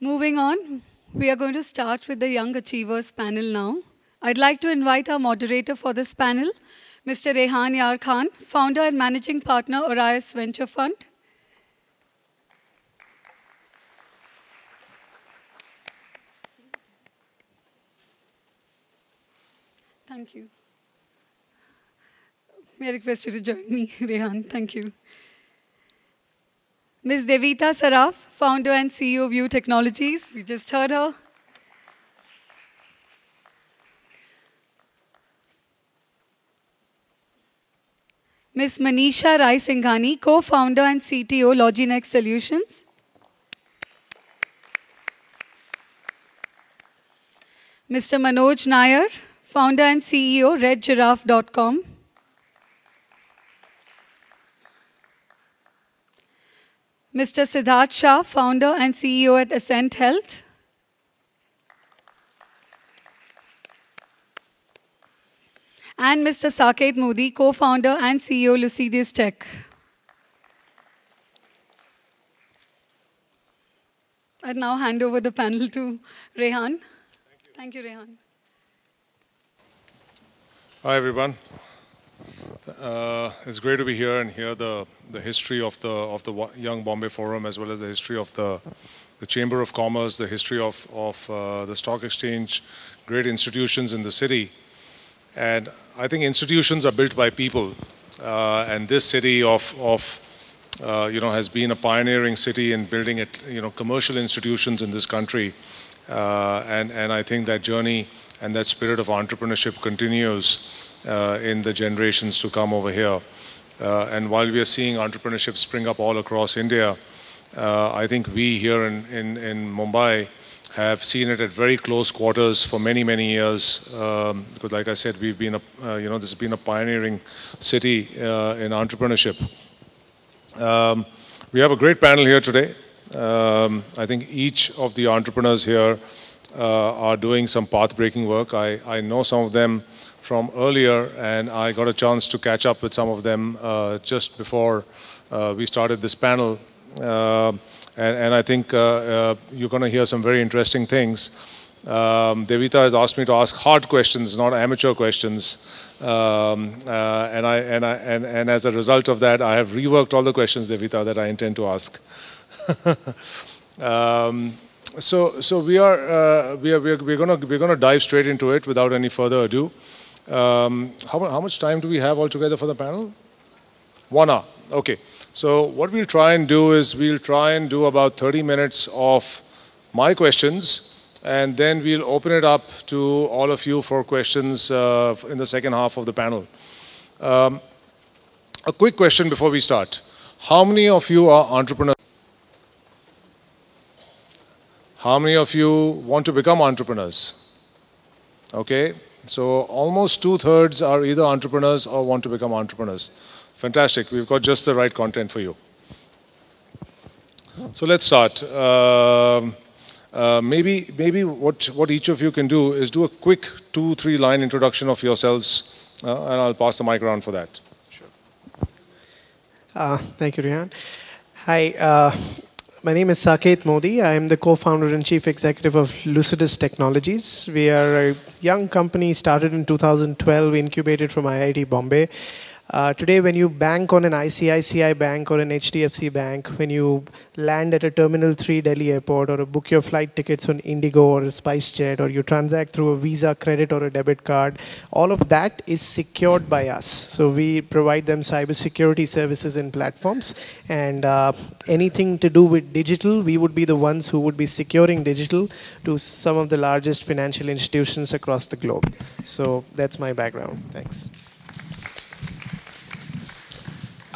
Moving on, we are going to start with the Young Achievers panel now. I'd like to invite our moderator for this panel, Mr. Rehan Yar Khan, founder and managing partner, Orias Venture Fund. Thank you. May I request you to join me, Rehan? Thank you. Ms. Devita Saraf, founder and CEO of View Technologies. We just heard her. Ms. Manisha Rai Singhani, co-founder and CTO, Loginex Solutions. Mr. Manoj Nair, founder and CEO, redgiraffe.com. Mr. Siddharth Shah, founder and CEO at Ascent Health. And Mr. Saket Modi, co-founder and CEO, Lucidius Tech. I now hand over the panel to Rehan. Thank you, Rehan. Hi, everyone. It's great to be here and hear the history of the Young Bombay Forum, as well as the history of the Chamber of Commerce, the history of the stock exchange, great institutions in the city. And I think institutions are built by people, and this city has been a pioneering city in building commercial institutions in this country, and I think that journey and that spirit of entrepreneurship continues in the generations to come over here. And while we are seeing entrepreneurship spring up all across India, I think we here in Mumbai have seen it at very close quarters for many, many years. Because, like I said, we've been this has been a pioneering city in entrepreneurship. We have a great panel here today. I think each of the entrepreneurs here are doing some path-breaking work. I know some of them from earlier, and I got a chance to catch up with some of them just before we started this panel. And I think you're going to hear some very interesting things. Devita has asked me to ask hard questions, not amateur questions. And as a result of that, I have reworked all the questions, Devita, that I intend to ask. So we're going to dive straight into it without any further ado. How much time do we have altogether for the panel? 1 hour. Okay. So what we'll try and do is we'll try and do about 30 minutes of my questions, and then we'll open it up to all of you for questions in the second half of the panel. A quick question before we start. How many of you are entrepreneurs? How many of you want to become entrepreneurs? Okay. So almost 2/3 are either entrepreneurs or want to become entrepreneurs. Fantastic. We've got just the right content for you. So let's start. Maybe what each of you can do is do a quick 2-3 line introduction of yourselves, and I'll pass the mic around for that. Sure. Thank you, Rehan. Hi. My name is Saket Modi. I am the co-founder and chief executive of Lucidius Technologies. We are a young company started in 2012, incubated from IIT Bombay. Today, when you bank on an ICICI bank or an HDFC bank, when you land at a Terminal 3 Delhi airport, or book your flight tickets on Indigo or a SpiceJet, or you transact through a Visa credit or a debit card, all of that is secured by us. So we provide them cybersecurity services and platforms. And anything to do with digital, we would be the ones who would be securing digital to some of the largest financial institutions across the globe. So that's my background. Thanks.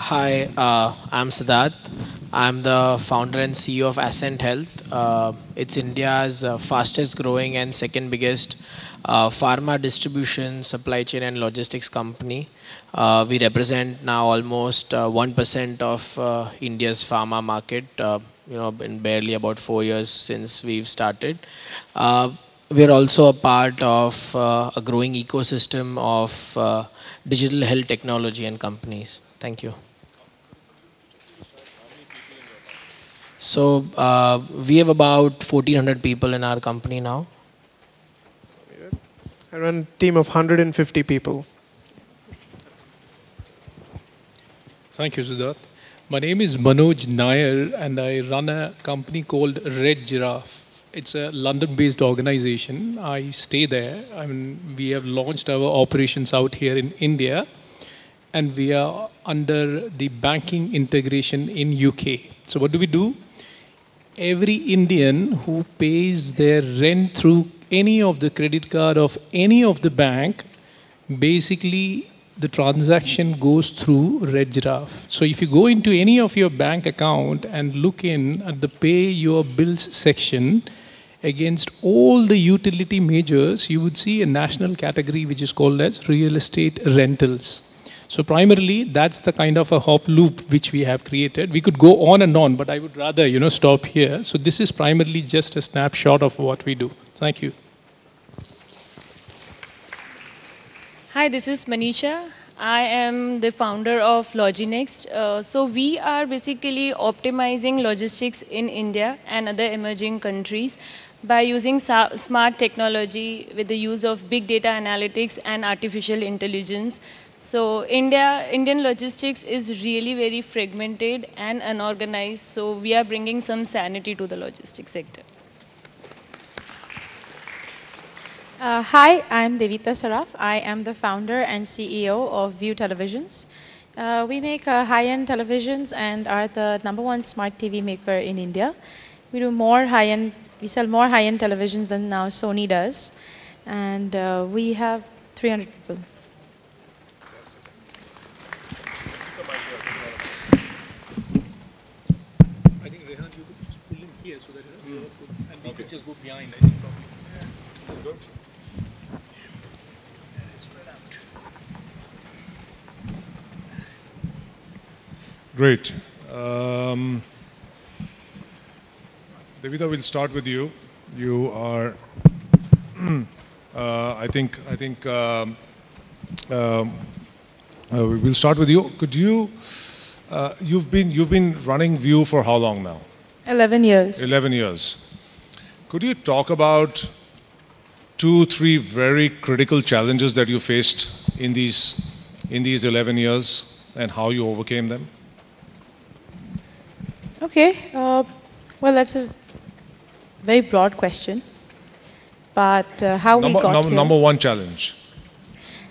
Hi, I'm Siddharth. I'm the founder and CEO of Ascent Health. It's India's fastest growing and second biggest pharma distribution, supply chain and logistics company. We represent now almost 1% of India's pharma market, in barely about 4 years since we've started. We're also a part of a growing ecosystem of digital health technology and companies. Thank you. So we have about 1,400 people in our company now. I run a team of 150 people. Thank you, Siddharth. My name is Manoj Nair, and I run a company called Red Giraffe. It's a London-based organization. I stay there. I mean, we have launched our operations out here in India, and we are under the banking integration in UK. So what do? Every Indian who pays their rent through any of the credit card of any of the bank, basically the transaction goes through Red Giraffe. So if you go into any of your bank account and look in at the pay your bills section, against all the utility majors, you would see a national category which is called as real estate rentals. So primarily, that's the kind of a hop loop which we have created. We could go on and on, but I would rather, stop here. So this is primarily just a snapshot of what we do. Thank you. Hi, this is Manisha. I am the founder of Loginext. So we are basically optimizing logistics in India and other emerging countries by using smart technology with the use of big data analytics and artificial intelligence. So Indian logistics is really very fragmented and unorganized. So we are bringing some sanity to the logistics sector. Hi, I'm Devita Saraf. I am the founder and CEO of View Televisions. We make high-end televisions and are the #1 smart TV maker in India. We sell more high-end televisions than now Sony does, and we have 300 people. I think Rehan, you could just pull him here so that and we could just go behind. I think probably. Good. Great. Devita, we'll start with you. You are, we'll start with you. Could you, you've been running View for how long now? 11 years. 11 years. Could you talk about 2-3 very critical challenges that you faced in these 11 years and how you overcame them? Okay. Well, that's a very broad question. But how we got here. Number one challenge.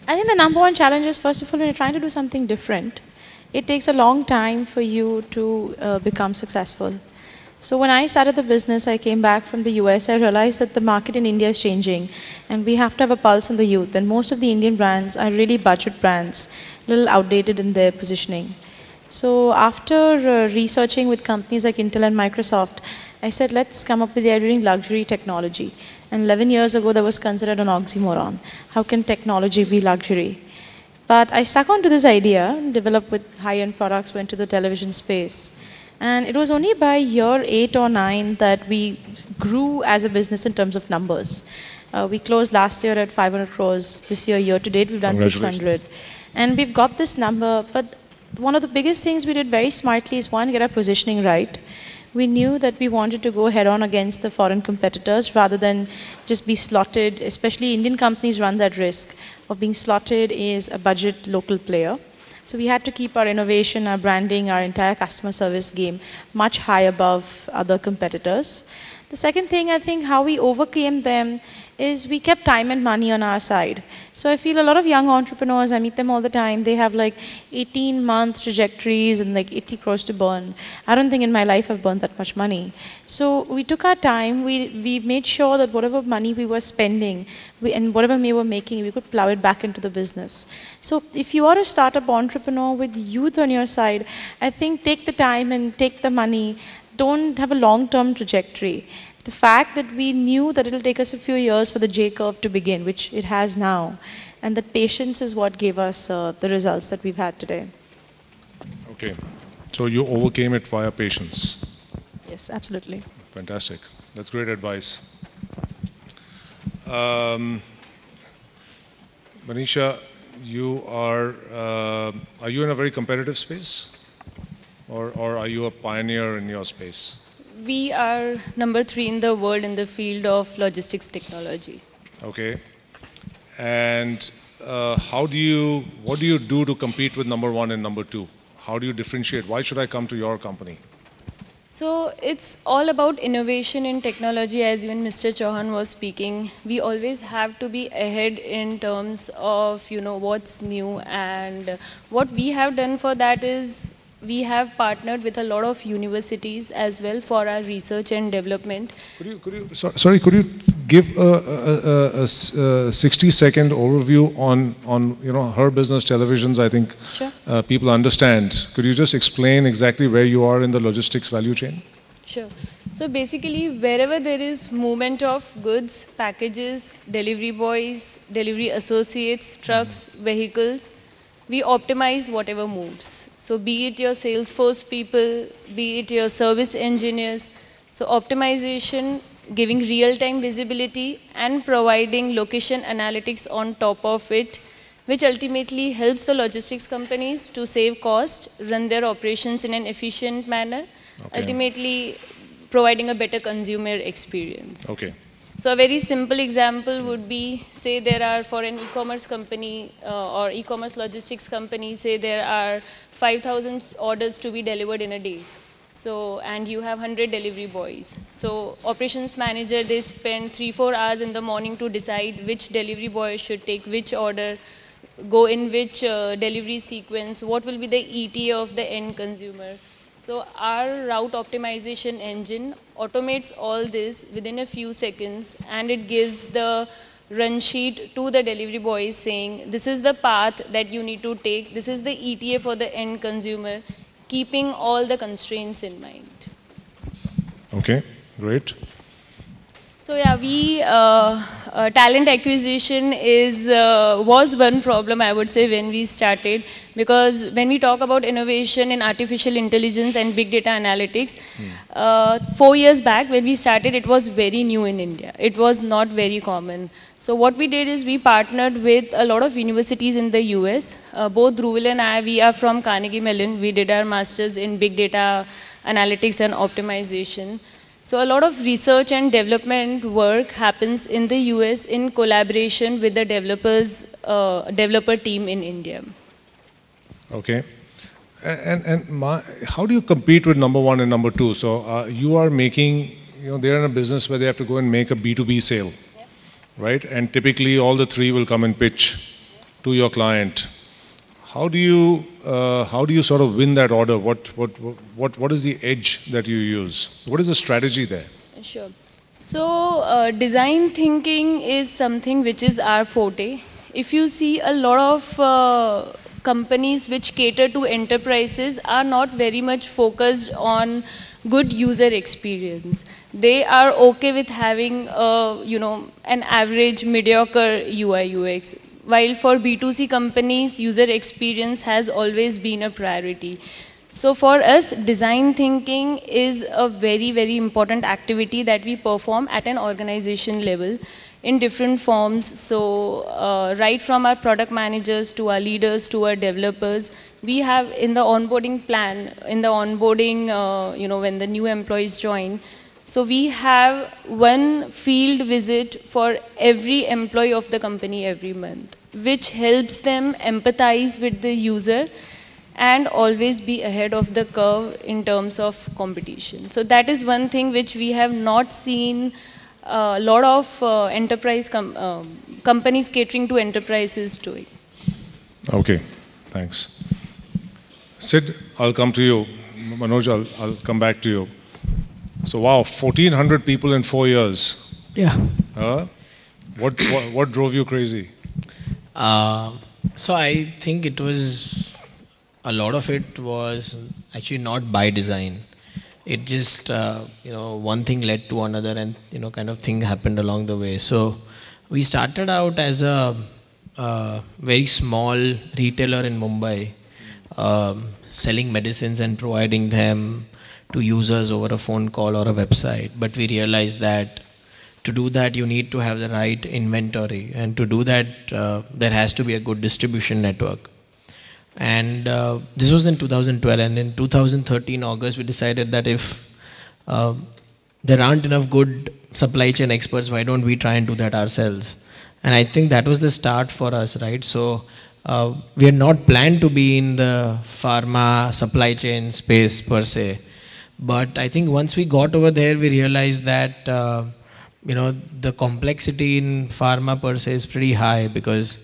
I think the #1 challenge is, first of all, when you're trying to do something different, it takes a long time for you to become successful. So when I started the business, I came back from the US, I realized that the market in India is changing and we have to have a pulse on the youth. And most of the Indian brands are really budget brands, a little outdated in their positioning. So after researching with companies like Intel and Microsoft, I said, let's come up with the idea of luxury technology. And 11 years ago, that was considered an oxymoron. How can technology be luxury? But I stuck on to this idea, developed with high-end products, went to the television space. And it was only by year 8 or 9 that we grew as a business in terms of numbers. We closed last year at 500 crores. This year to date, we've done 600. And we've got this number, but one of the biggest things we did very smartly is, one, get our positioning right. We knew that we wanted to go head-on against the foreign competitors rather than just be slotted, especially Indian companies run that risk of being slotted as a budget local player. So we had to keep our innovation, our branding, our entire customer service game much high above other competitors. The second thing, I think, how we overcame them is we kept time and money on our side. So I feel a lot of young entrepreneurs, I meet them all the time, they have like 18-month trajectories and like 80 crores to burn. I don't think in my life I've burned that much money. So we took our time, we made sure that whatever money we were spending and whatever we were making, we could plow it back into the business. So if you are a startup entrepreneur with youth on your side, I think take the time and take the money. Don't have a long-term trajectory. The fact that we knew that it'll take us a few years for the J-curve to begin, which it has now, and that patience is what gave us the results that we've had today. Okay. So you overcame it via patience. Yes, absolutely. Fantastic. That's great advice. Manisha, are you in a very competitive space? Or are you a pioneer in your space? We are number 3 in the world in the field of logistics technology. Okay. And what do you do to compete with number 1 and number 2? How do you differentiate? Why should I come to your company? So it's all about innovation in technology, as even Mr. Chauhan was speaking. We always have to be ahead in terms of, what's new, and what we have done for that is we have partnered with a lot of universities as well for our research and development. Could you give a 60-second overview on her business televisions? I think Sure. People understand. Could you just explain exactly where you are in the logistics value chain? Sure. So basically, wherever there is movement of goods, packages, delivery boys, delivery associates, trucks, vehicles, we optimize whatever moves. So be it your Salesforce people, be it your service engineers. So optimization, giving real-time visibility and providing location analytics on top of it, which ultimately helps the logistics companies to save cost, run their operations in an efficient manner, ultimately providing a better consumer experience. Okay. So a very simple example would be, say there are, for an e-commerce company or e-commerce logistics company, say there are 5,000 orders to be delivered in a day. So, and you have 100 delivery boys. So operations manager, they spend 3-4 hours in the morning to decide which delivery boy should take which order, go in which delivery sequence, what will be the ETA of the end consumer. So our route optimization engine automates all this within a few seconds, and it gives the run sheet to the delivery boys saying, this is the path that you need to take, this is the ETA for the end consumer, keeping all the constraints in mind. Okay, great. So yeah, talent acquisition was one problem, I would say, when we started, because when we talk about innovation in artificial intelligence and big data analytics, 4 years back when we started, it was very new in India. It was not very common. So what we did is we partnered with a lot of universities in the US. Both Dhruval and I, we are from Carnegie Mellon. We did our masters in big data analytics and optimization. So a lot of research and development work happens in the US in collaboration with the developer team in India. Okay. And how do you compete with number 1 and number 2? So you are making, they're in a business where they have to go and make a B2B sale, right? And typically all the 3 will come and pitch to your client. How do you sort of win that order? What is the edge that you use? What is the strategy there? Sure. So design thinking is something which is our forte. If you see, a lot of companies which cater to enterprises are not very much focused on good user experience. They are okay with having an average mediocre UI UX. While for B2C companies, user experience has always been a priority. So for us, design thinking is a very, very important activity that we perform at an organization level in different forms. So right from our product managers to our leaders to our developers, we have in the onboarding plan, in the onboarding, when the new employees join, so we have one field visit for every employee of the company every month, which helps them empathize with the user and always be ahead of the curve in terms of competition. So that is one thing which we have not seen a lot of enterprise companies catering to enterprises doing. Okay, thanks. Sid, I'll come to you. Manoj, I'll come back to you. So wow, 1,400 people in 4 years. Yeah. What drove you crazy? So I think it was, a lot of it was actually not by design. It just, one thing led to another, and, kind of thing happened along the way. So we started out as a very small retailer in Mumbai, selling medicines and providing them to users over a phone call or a website. But we realized that to do that, you need to have the right inventory. And to do that, there has to be a good distribution network. And this was in 2012. And in 2013, August, we decided that if there aren't enough good supply chain experts. Why don't we try and do that ourselves? And I think that was the start for us, right? So we had not planned to be in the pharma supply chain space per se. But I think once we got over there, we realized that the complexity in pharma per se is pretty high, because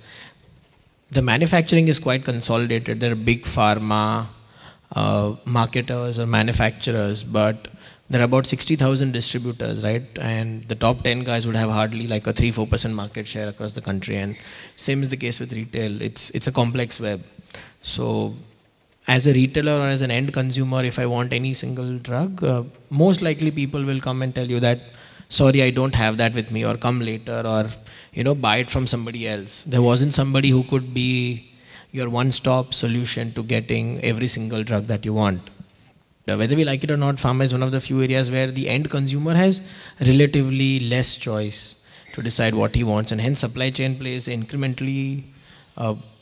the manufacturing is quite consolidated. There are big pharma marketers or manufacturers, but there are about 60,000 distributors, right? And the top 10 guys would have hardly like a 3-4% market share across the country. And same is the case with retail. It's a complex web. So as a retailer or as an end consumer, if I want any single drug, most likely people will come and tell you that, sorry, I don't have that with me, or come later, or buy it from somebody else. There wasn't somebody who could be your one-stop solution to getting every single drug that you want. Whether we like it or not, pharma is one of the few areas where the end consumer has relatively less choice to decide what he wants, and hence supply chain plays an incrementally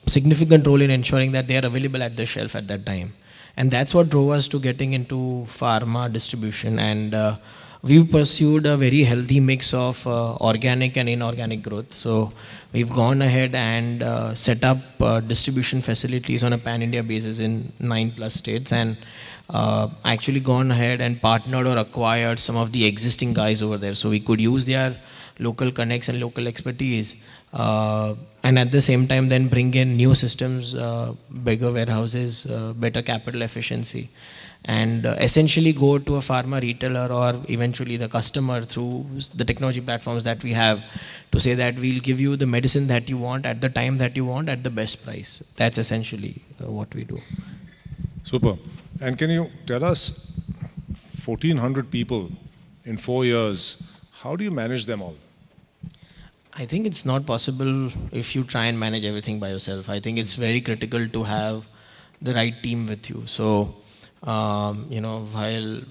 significant role in ensuring that they are available at the shelf at that time. And that's what drove us to getting into pharma distribution. And we've pursued a very healthy mix of organic and inorganic growth. So we've gone ahead and set up distribution facilities on a pan-India basis in 9+ states, and actually gone ahead and partnered or acquired some of the existing guys over there. So we could use their local connects and local expertise, and at the same time then bring in new systems, bigger warehouses, better capital efficiency, and essentially go to a pharma retailer or eventually the customer through the technology platforms that we have to say that we'll give you the medicine that you want at the time that you want at the best price. That's essentially what we do. Super. And can you tell us, 1,400 people in 4 years, how do you manage them all? I think it's not possible if you try and manage everything by yourself. I think it's very critical to have the right team with you. So, while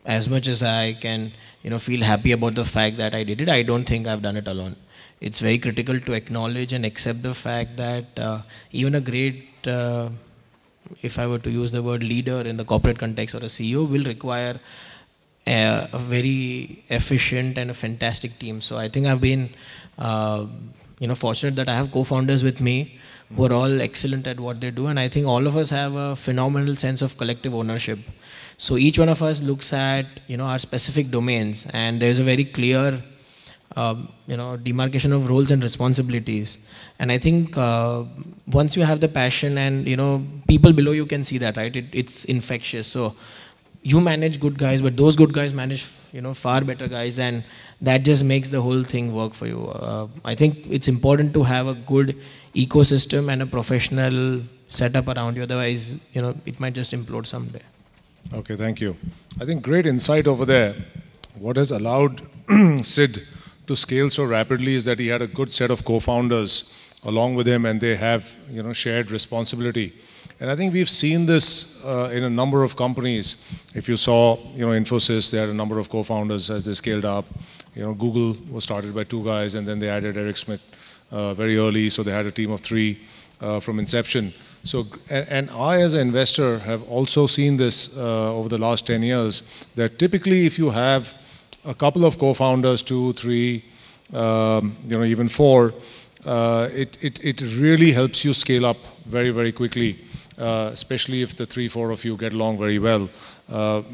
as much as I can, feel happy about the fact that I did it, I don't think I've done it alone. It's very critical to acknowledge and accept the fact that even a great, if I were to use the word leader in the corporate context, or a CEO, will require a very efficient and a fantastic team. So I think I've been fortunate that I have co-founders with me who are all excellent at what they do, and I think all of us have a phenomenal sense of collective ownership. So each one of us looks at our specific domains, and there's a very clear demarcation of roles and responsibilities. And I think once you have the passion, and people below you can see that, right? It's infectious. So you manage good guys, but those good guys manage far better guys, and that just makes the whole thing work for you. I think it's important to have a good ecosystem and a professional setup around you. Otherwise, it might just implode someday. Okay, thank you. I think great insight over there. What has allowed Sid to scale so rapidly is that he had a good set of co-founders along with him, and they have shared responsibility. And I think we've seen this in a number of companies. If you saw Infosys, they had a number of co-founders as they scaled up. Google was started by 2 guys, and then they added Eric Schmidt very early, so they had a team of 3 from inception. So, and I as an investor have also seen this over the last 10 years, that typically if you have a couple of co-founders, 2, 3, even 4, it really helps you scale up very, very quickly, especially if the 3, 4 of you get along very well,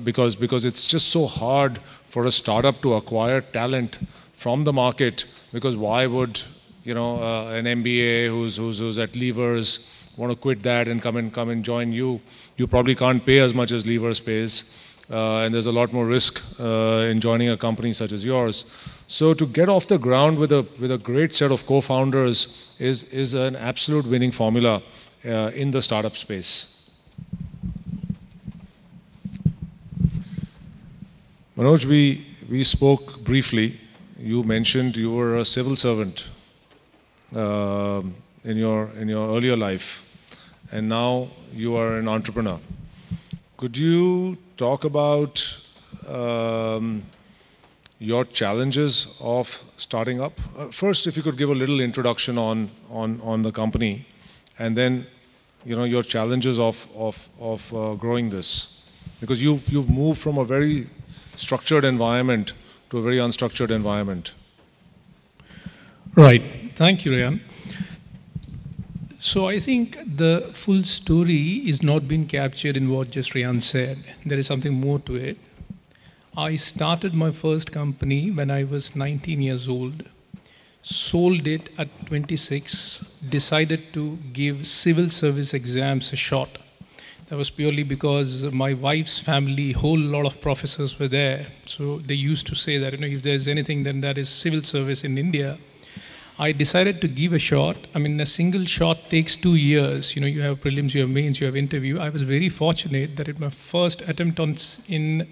because it's just so hard for a startup to acquire talent from the market. Because why would an MBA who's at Levers want to quit that and come and join you? You probably can't pay as much as Levers pays, and there's a lot more risk in joining a company such as yours. So to get off the ground with a great set of co-founders is an absolute winning formula in the startup space. Manoj, we spoke briefly. You mentioned you were a civil servant in your earlier life, and now you are an entrepreneur. Could you talk about your challenges of starting up? First, if you could give a little introduction on the company, and then your challenges of growing this. Because you've moved from a very structured environment to a very unstructured environment. Right. Thank you, Ryan. So I think the full story is not being captured in what just Ryan said. There is something more to it. I started my first company when I was 19 years old, sold it at 26, decided to give civil service exams a shot. That was purely because my wife's family, whole lot of professors were there. So they used to say that, if there's anything, then that is civil service in India. I decided to give a shot. I mean, a single shot takes 2 years. You have prelims, you have mains, you have interview. I was very fortunate that in my first attempt in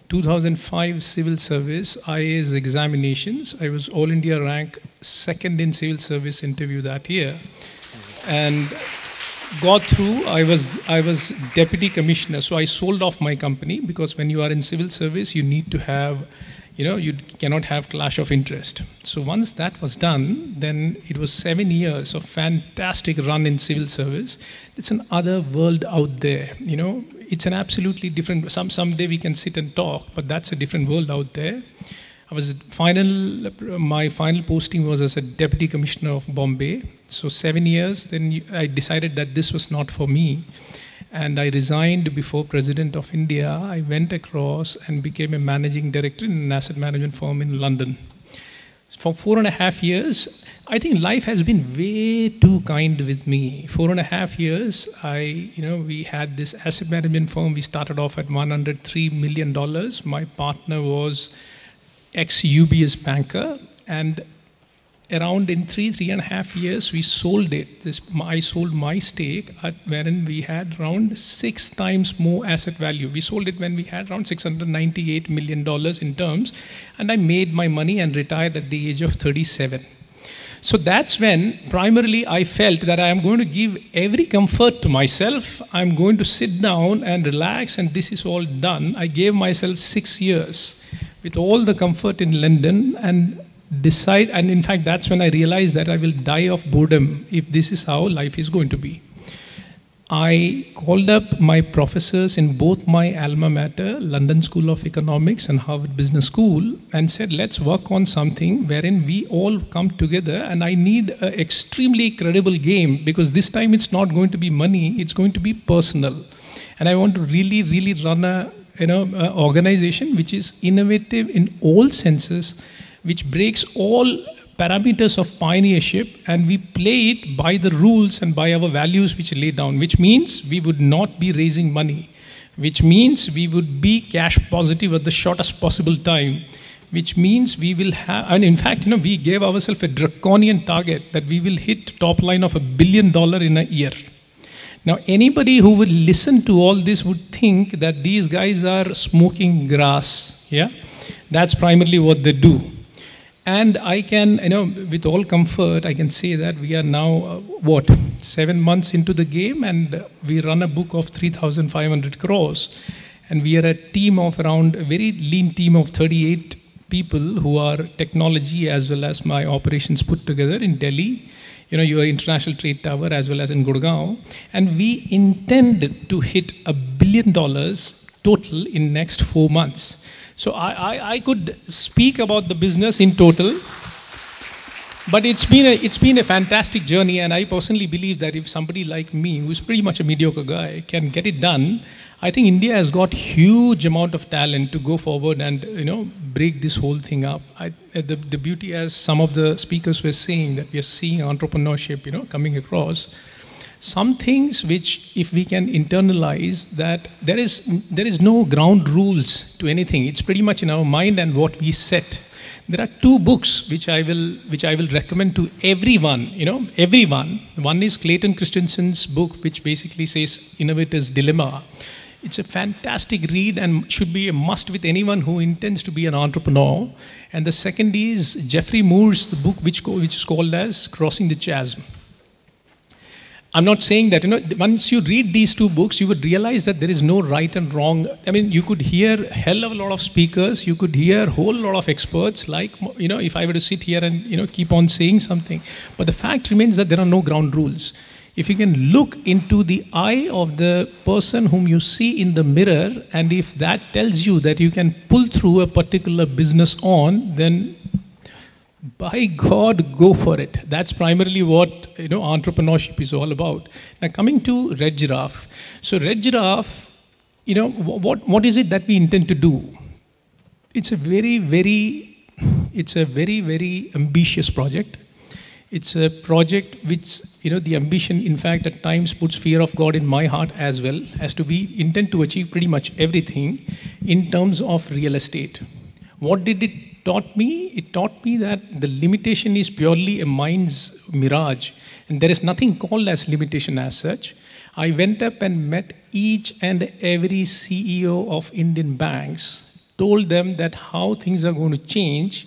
2005 civil service IAS examinations, I was all India rank 2nd in civil service interview that year, and got through. I was deputy commissioner, so I sold off my company, because when you are in civil service, you need to have, you cannot have clash of interest. So once that was done, then it was 7 years of fantastic run in civil service. It's an other world out there, It's an absolutely different, someday we can sit and talk, but that's a different world out there. My final posting was as a deputy commissioner of Bombay. So 7 years, then I decided that this was not for me. And I resigned before President of India. I went across and became a managing director in an asset management firm in London. For 4.5 years, I think life has been way too kind with me. 4.5 years, we had this asset management firm. We started off at $103 million. My partner was ex-UBS banker, and around in 3.5 years, we sold it. I sold my stake, wherein we had around 6 times more asset value. We sold it when we had around $698 million in terms, and I made my money and retired at the age of 37. So that's when primarily I felt that I am going to give every comfort to myself. I'm going to sit down and relax, and this is all done. I gave myself 6 years with all the comfort in London, and decide, and in fact that's when I realized that I will die of boredom if this is how life is going to be. I called up my professors in both my alma mater, London School of Economics and Harvard Business School, and said, let's work on something wherein we all come together, and I need an extremely credible game, because this time it's not going to be money, it's going to be personal. And I want to really, really run a organization which is innovative in all senses, which breaks all parameters of pioneership, and we play it by the rules and by our values which lay down, which means we would not be raising money, which means we would be cash positive at the shortest possible time, which means we will have, and in fact, we gave ourselves a draconian target that we will hit top line of $1 billion in a year. Now, anybody who would listen to all this would think that these guys are smoking grass. Yeah, that's primarily what they do. And I can, with all comfort, I can say that we are now, 7 months into the game, and we run a book of 3,500 crores. And we are a team of around, a very lean team of 38 people who are technology as well as my operations put together in Delhi. Your International Trade Tower as well as in Gurgaon. And we intend to hit $1 billion total in next 4 months. So I could speak about the business in total, but it's been a fantastic journey, and I personally believe that if somebody like me, who's pretty much a mediocre guy, can get it done, I think India has got huge amount of talent to go forward and break this whole thing up. The beauty, as some of the speakers were saying, that we are seeing entrepreneurship coming across. Some things which, if we can internalize, that there is no ground rules to anything. It's pretty much in our mind and what we set. There are 2 books which I will recommend to everyone. Everyone. One is Clayton Christensen's book, which basically says Innovator's Dilemma. It's a fantastic read and should be a must with anyone who intends to be an entrepreneur. And the second is Jeffrey Moore's book, which is called as Crossing the Chasm. I'm not saying that, once you read these 2 books, you would realize that there is no right and wrong. I mean, you could hear a hell of a lot of speakers, you could hear a whole lot of experts, like, if I were to sit here and, keep on saying something. But the fact remains that there are no ground rules. If you can look into the eye of the person whom you see in the mirror, and if that tells you that you can pull through a particular business on, then by God, go for it. That's primarily what entrepreneurship is all about. Now coming to Red Giraffe. So Red Giraffe, what is it that we intend to do? It's a very, very ambitious project. It's a project which, the ambition, in fact, at times puts fear of God in my heart as well, as to we intend to achieve pretty much everything in terms of real estate. What did it taught me? It taught me that the limitation is purely a mind's mirage, and there is nothing called as limitation as such. I went up and met each and every CEO of Indian banks, told them that how things are going to change,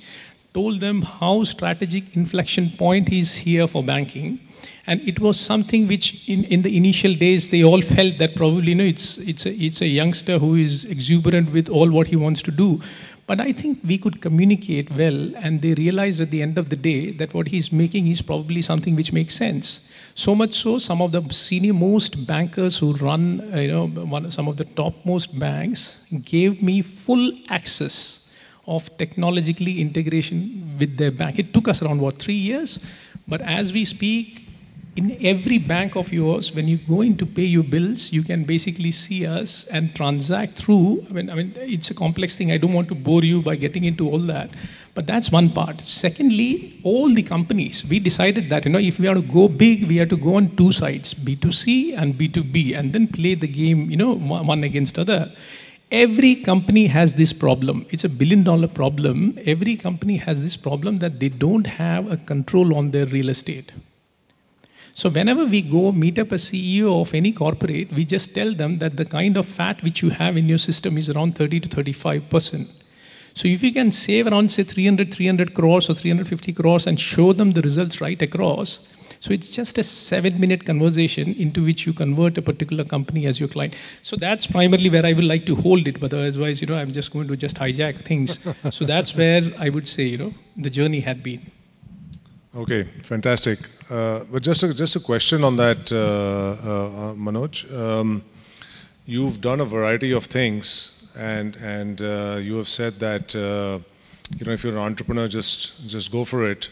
told them how strategic inflection point is here for banking. And it was something which in the initial days, they all felt that probably, it's a youngster who is exuberant with all what he wants to do. But I think we could communicate well, and they realized at the end of the day that what he's making is probably something which makes sense. So much so, some of the senior-most bankers who run, some of the top-most banks gave me full access of technologically integration with their bank. It took us around, 3 years? But as we speak, in every bank of yours, when you go in to pay your bills, you can basically see us and transact through. I mean, it's a complex thing. I don't want to bore you by getting into all that. But that's one part. Secondly, all the companies, we decided that, if we are to go big, we have to go on two sides, B2C and B2B, and then play the game, one against other. Every company has this problem. It's a billion-dollar problem. Every company has this problem that they don't have a control on their real estate. So whenever we go meet up a CEO of any corporate, we just tell them that the kind of fat which you have in your system is around 30 to 35%. So if you can save around, say, 300 crores or 350 crores and show them the results right across, so it's just a 7-minute conversation into which you convert a particular company as your client. So that's primarily where I would like to hold it, but otherwise, I'm just going to just hijack things. So that's where I would say, the journey had been. Okay, fantastic. But just a question on that, Manoj. You've done a variety of things, and you have said that if you're an entrepreneur, just go for it.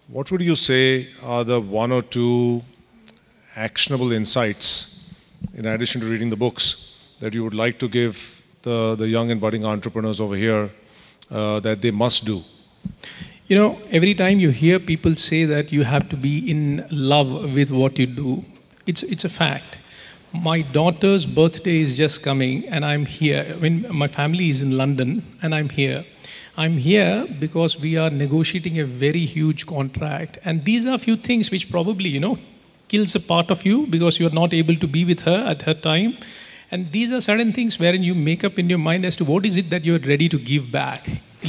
What would you say are the 1 or 2 actionable insights, in addition to reading the books, that you would like to give the young and budding entrepreneurs over here that they must do? Every time you hear people say that you have to be in love with what you do, it's a fact. My daughter's birthday is just coming, and I'm here. My family is in London, and I'm here. I'm here because we are negotiating a very huge contract, and these are a few things which probably, kills a part of you because you're not able to be with her at her time. And these are certain things wherein you make up in your mind as to what is it that you're ready to give back,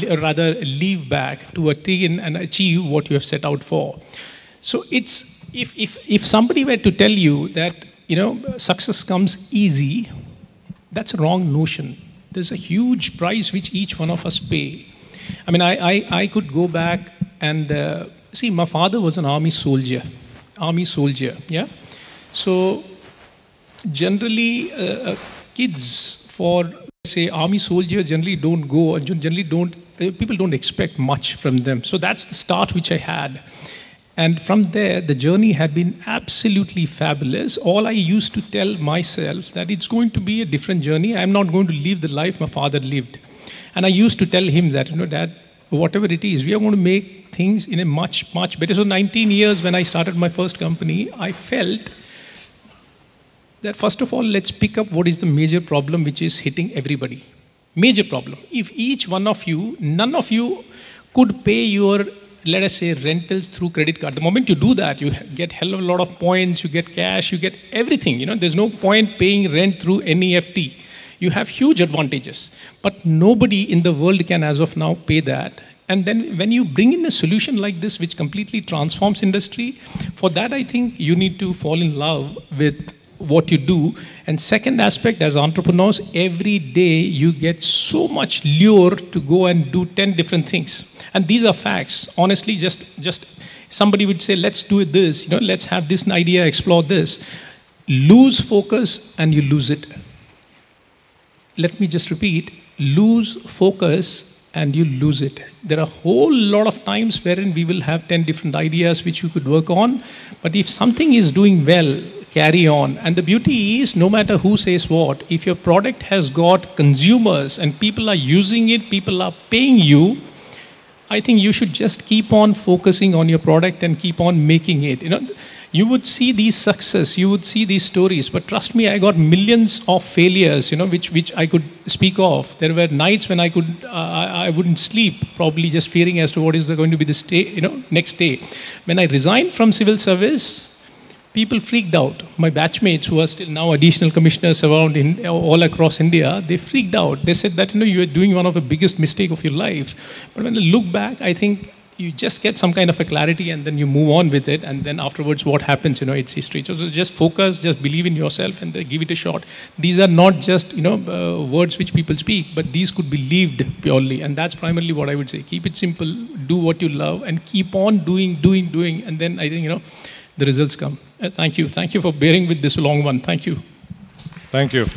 or rather leave back to attain and achieve what you have set out for. So it's, if somebody were to tell you that, success comes easy, that's a wrong notion. There's a huge price which each one of us pay. I could go back and see, my father was an army soldier, yeah? So generally, kids for, say, army soldiers generally don't go, and people don't expect much from them. So that's the start which I had. And from there, the journey had been absolutely fabulous. All I used to tell myself that it's going to be a different journey. I'm not going to live the life my father lived. And I used to tell him that, Dad, whatever it is, we are going to make things in a much, much better. So 19 years when I started my first company, I felt that first of all, let's pick up what is the major problem which is hitting everybody. Major problem. If each one of you, none of you could pay your, let us say, rentals through credit card. The moment you do that, you get hell of a lot of points, you get cash, you get everything. There's no point paying rent through NEFT. You have huge advantages. But nobody in the world can, as of now, pay that. And then when you bring in a solution like this, which completely transforms industry, for that, I think you need to fall in love with what you do. And second aspect, as entrepreneurs, every day you get so much lure to go and do 10 different things. And these are facts. Honestly, just Somebody would say, let's do this, let's have this idea, explore this. Lose focus and you lose it. Let me just repeat, lose focus and you lose it. There are a whole lot of times wherein we will have 10 different ideas which you could work on, but if something is doing well, carry on. And the beauty is, no matter who says what, if your product has got consumers and people are using it, people are paying you, I think you should just keep on focusing on your product and keep on making it. You would see these success, you would see these stories, but trust me, I got millions of failures, which I could speak of. There were nights when I wouldn't sleep, probably just fearing as to what is going to be the next day. When I resigned from civil service, people freaked out. My batchmates, who are still now additional commissioners around all across India, they freaked out. They said that you are doing one of the biggest mistakes of your life. But when I look back, I think you just get some kind of a clarity and then you move on with it, and then afterwards what happens, it's history. So just focus, just believe in yourself and give it a shot. These are not just, words which people speak, but these could be lived purely, and that's primarily what I would say. Keep it simple, do what you love, and keep on doing, and then I think, the results come. Thank you. Thank you for bearing with this long one. Thank you. Thank you.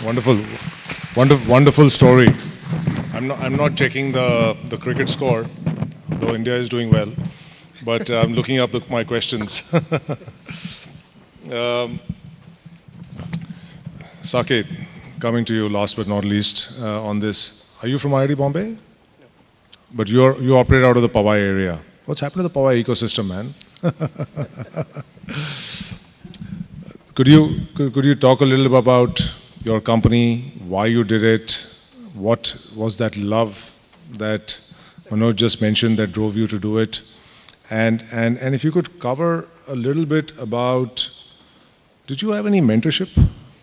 Wonderful. Wonderful story. I'm not checking the cricket score, though India is doing well, but I'm looking up my questions. Saket, coming to you last but not least on this. Are you from IIT Bombay? No. But you operate out of the Powai area. What's happened to the Powai ecosystem, man? Could you talk a little bit about your company, why you did it, what was that love that Manoj just mentioned that drove you to do it, and if you could cover a little bit about, did you have any mentorship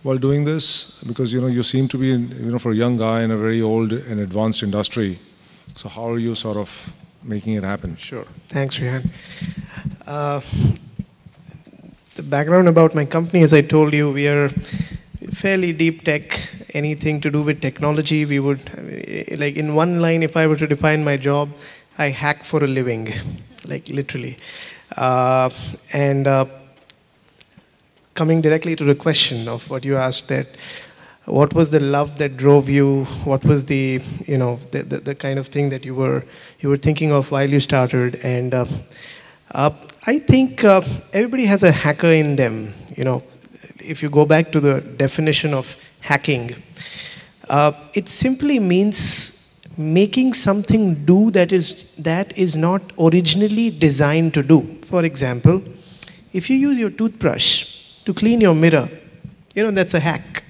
while doing this? Because you seem to be for a young guy in a very old and advanced industry. So how are you sort of making it happen? Sure. Thanks, Rehan. The background about my company, as I told you, we are fairly deep tech. Anything to do with technology, we would, like in one line, if I were to define my job, I hack for a living, like literally. Coming directly to the question of what you asked, that what was the love that drove you? What was the the kind of thing that you were thinking of while you started? And I think everybody has a hacker in them. If you go back to the definition of hacking, it simply means making something do that is not originally designed to do. For example, if you use your toothbrush to clean your mirror, that's a hack,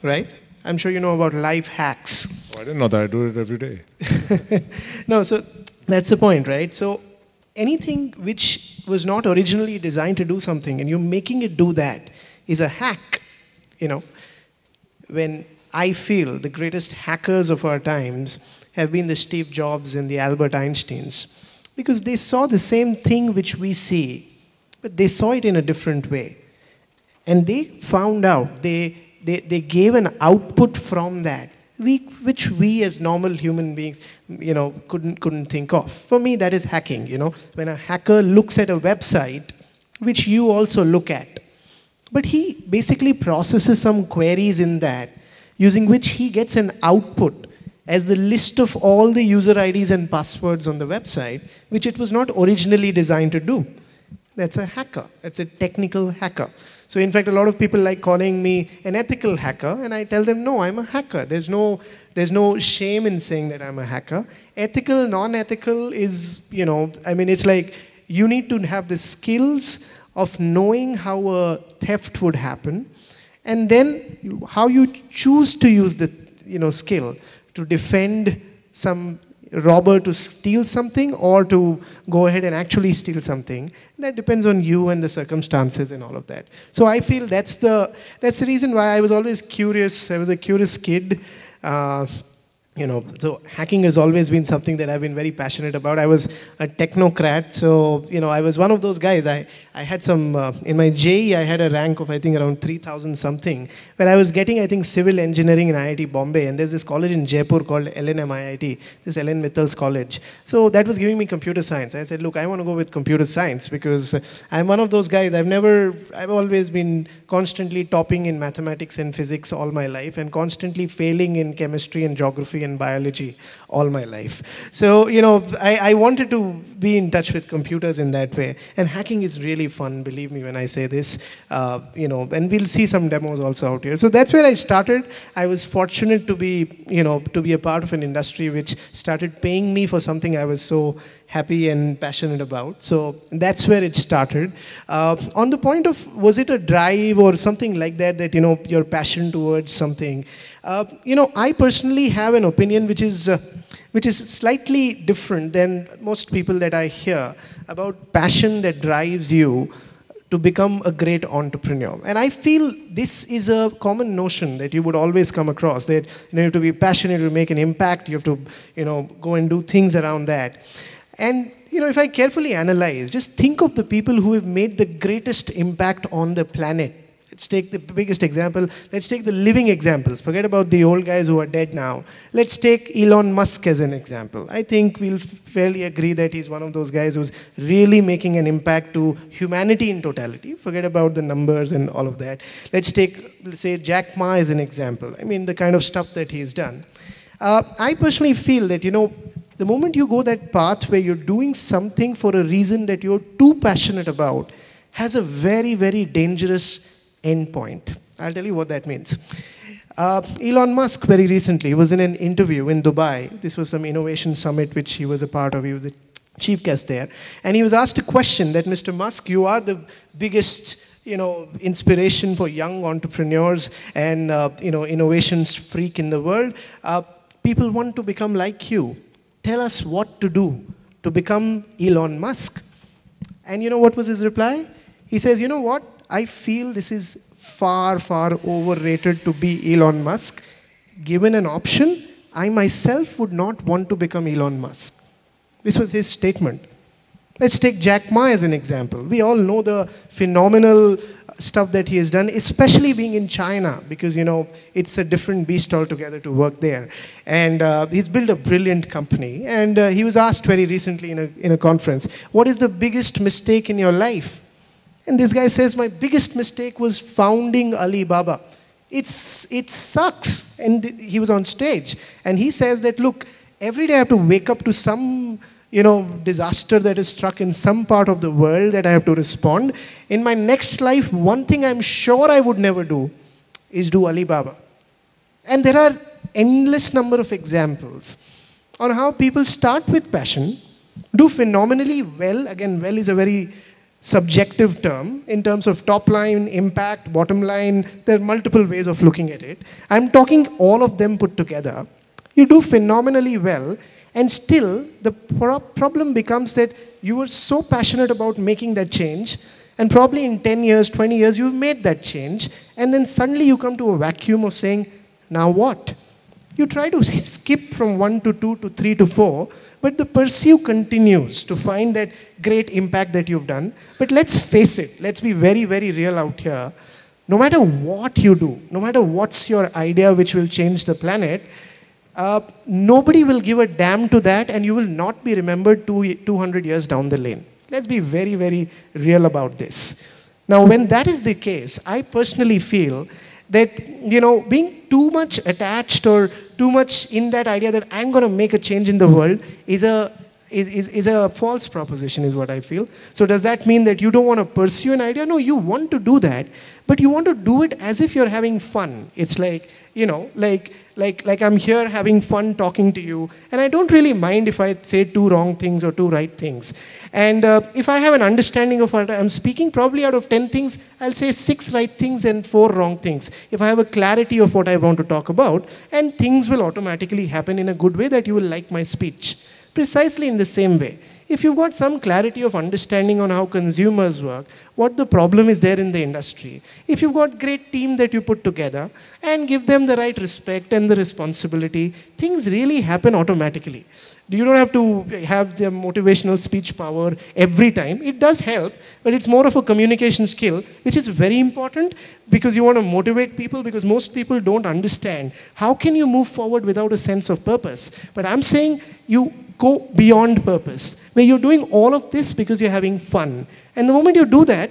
right? I'm sure you know about life hacks. Oh, I didn't know that. I do it every day. No, so that's the point, right? So anything which was not originally designed to do something and you're making it do that is a hack. When I feel the greatest hackers of our times have been the Steve Jobs and the Albert Einsteins, because they saw the same thing which we see, but they saw it in a different way. And they found out, they gave an output from that, which we as normal human beings, couldn't think of. For me, that is hacking, When a hacker looks at a website, which you also look at, but he basically processes some queries in that, using which he gets an output as the list of all the user IDs and passwords on the website, which it was not originally designed to do. That's a hacker. That's a technical hacker. So in fact, a lot of people like calling me an ethical hacker, and I tell them, no, I'm a hacker. There's no shame in saying that I'm a hacker. Ethical, non-ethical is, it's like you need to have the skills of knowing how a theft would happen, and then how you choose to use the skill to defend some robber to steal something or to go ahead and actually steal something. That depends on you and the circumstances and all of that. So I feel that's the reason why I was always curious. I was a curious kid. So hacking has always been something that I've been very passionate about. I was a technocrat, so I was one of those guys. I I had some, in my JE, I had a rank of, I think, around 3,000 something, where I was getting, I think, civil engineering in IIT Bombay, and there's this college in Jaipur called LNMIIT, this Ellen Mittal's college. So that was giving me computer science. I said, look, I want to go with computer science because I'm one of those guys, I've always been constantly topping in mathematics and physics all my life, and constantly failing in chemistry and geography and biology all my life. So, you know, I wanted to be in touch with computers in that way, and hacking is really fun, believe me when I say this, you know, and we'll see some demos also out here. So that's where I started. I was fortunate to be, you know, to be a part of an industry which started paying me for something I was so happy and passionate about. So that's where it started. On the point of, was it a drive or something like that, that, you know, your passion towards something? You know, I personally have an opinion which is slightly different than most people that I hear about passion that drives you to become a great entrepreneur. And I feel this is a common notion that you would always come across, that you have to be passionate to make an impact, you have to, you know, go and do things around that. And, you know, if I carefully analyze, just think of the people who have made the greatest impact on the planet. Let's take the biggest example. Let's take the living examples. Forget about the old guys who are dead now. Let's take Elon Musk as an example. I think we'll fairly agree that he's one of those guys who's really making an impact to humanity in totality. Forget about the numbers and all of that. Let's take, let's say, Jack Ma as an example. I mean, the kind of stuff that he's done. I personally feel that, you know, the moment you go that path where you're doing something for a reason that you're too passionate about has a very, very dangerous end point. I'll tell you what that means. Elon Musk very recently was in an interview in Dubai. This was some innovation summit which he was a part of. He was the chief guest there. And he was asked a question that, Mr. Musk, you are the biggest, you know, inspiration for young entrepreneurs and, you know, innovations freak in the world. People want to become like you. Tell us what to do to become Elon Musk. And you know what was his reply? He says, you know what? I feel this is far, far overrated to be Elon Musk. Given an option, I myself would not want to become Elon Musk. This was his statement. Let's take Jack Ma as an example. We all know the phenomenal stuff that he has done, especially being in China, because, you know, it's a different beast altogether to work there. And he's built a brilliant company. And he was asked very recently in a conference, what is the biggest mistake in your life? And this guy says, my biggest mistake was founding Alibaba. It sucks. And he was on stage. And he says that, look, every day I have to wake up to some, you know, disaster that is struck in some part of the world that I have to respond. In my next life, one thing I'm sure I would never do is do Alibaba. And there are endless number of examples on how people start with passion, do phenomenally well. Again, well is a very subjective term in terms of top line, impact, bottom line. There are multiple ways of looking at it. I'm talking all of them put together. You do phenomenally well, and still the problem becomes that you were so passionate about making that change, and probably in 10 years, 20 years, you've made that change, and then suddenly you come to a vacuum of saying, now what? You try to skip from 1 to 2 to 3 to 4, but the pursuit continues to find that great impact that you've done. But let's face it, let's be very, very real out here. No matter what you do, no matter what's your idea which will change the planet, nobody will give a damn to that, and you will not be remembered 200 years down the lane. Let's be very, very real about this. Now, when that is the case, I personally feel that, you know, being too much attached or too much in that idea that I'm going to make a change in the world is a false proposition, is what I feel. So does that mean that you don't want to pursue an idea? No, you want to do that, but you want to do it as if you're having fun. It's like, you know, like I'm here having fun talking to you, and I don't really mind if I say 2 wrong things or 2 right things. And if I have an understanding of what I'm speaking, probably out of 10 things, I'll say 6 right things and 4 wrong things. If I have a clarity of what I want to talk about, and things will automatically happen in a good way that you will like my speech. Precisely in the same way, If you've got some clarity of understanding on how consumers work, what the problem is there in the industry, if you've got great team that you put together and give them the right respect and the responsibility, things really happen automatically. You don't have to have the motivational speech power every time. It does help, but it's more of a communication skill, which is very important because you want to motivate people, because most people don't understand how can you move forward without a sense of purpose. But I'm saying you go beyond purpose, where you're doing all of this because you're having fun. And the moment you do that,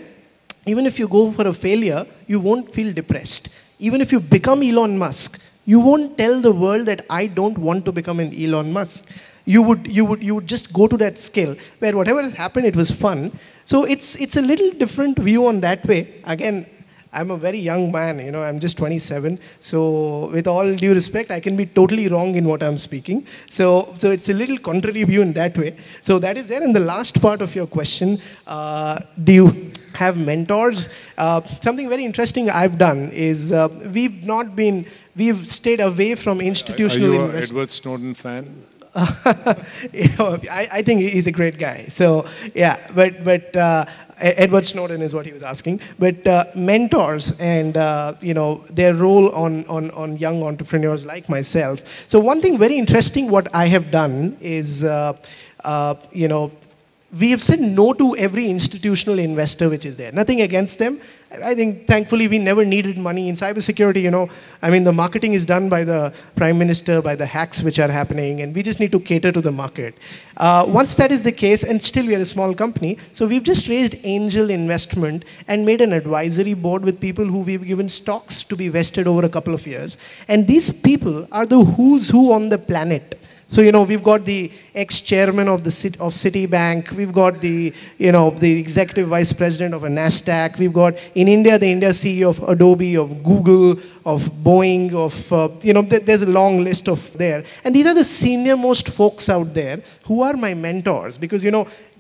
even if you go for a failure, you won't feel depressed. Even if you become Elon Musk, you won't tell the world that I don't want to become an Elon Musk. You would just go to that scale where whatever has happened, it was fun. So it's a little different view on that way. Again, I'm a very young man, you know, I'm just 27. So with all due respect, I can be totally wrong in what I'm speaking. So it's a little contrary view in that way. So that is there. In the last part of your question, do you have mentors? Something very interesting I've done is we've stayed away from institutional investment. Are you an Edward Snowden fan? I think he's a great guy. So yeah, but Edward Snowden is what he was asking. But mentors and their role on young entrepreneurs like myself. So one thing very interesting what I have done is we have said no to every institutional investor which is there. Nothing against them. I think, thankfully, we never needed money. In cybersecurity, I mean, the marketing is done by the Prime Minister, by the hacks which are happening, and we just need to cater to the market. Once that is the case, and still we are a small company, so we've just raised angel investment and made an advisory board with people who we've given stocks to be vested over a couple of years. And these people are the who's who on the planet. So, we've got the ex-chairman of Citibank, we've got the executive vice president of a NASDAQ, we've got, in India, the India CEO of Adobe, of Google, of Boeing, there's a long list of there. And these are the senior most folks out there who are my mentors because,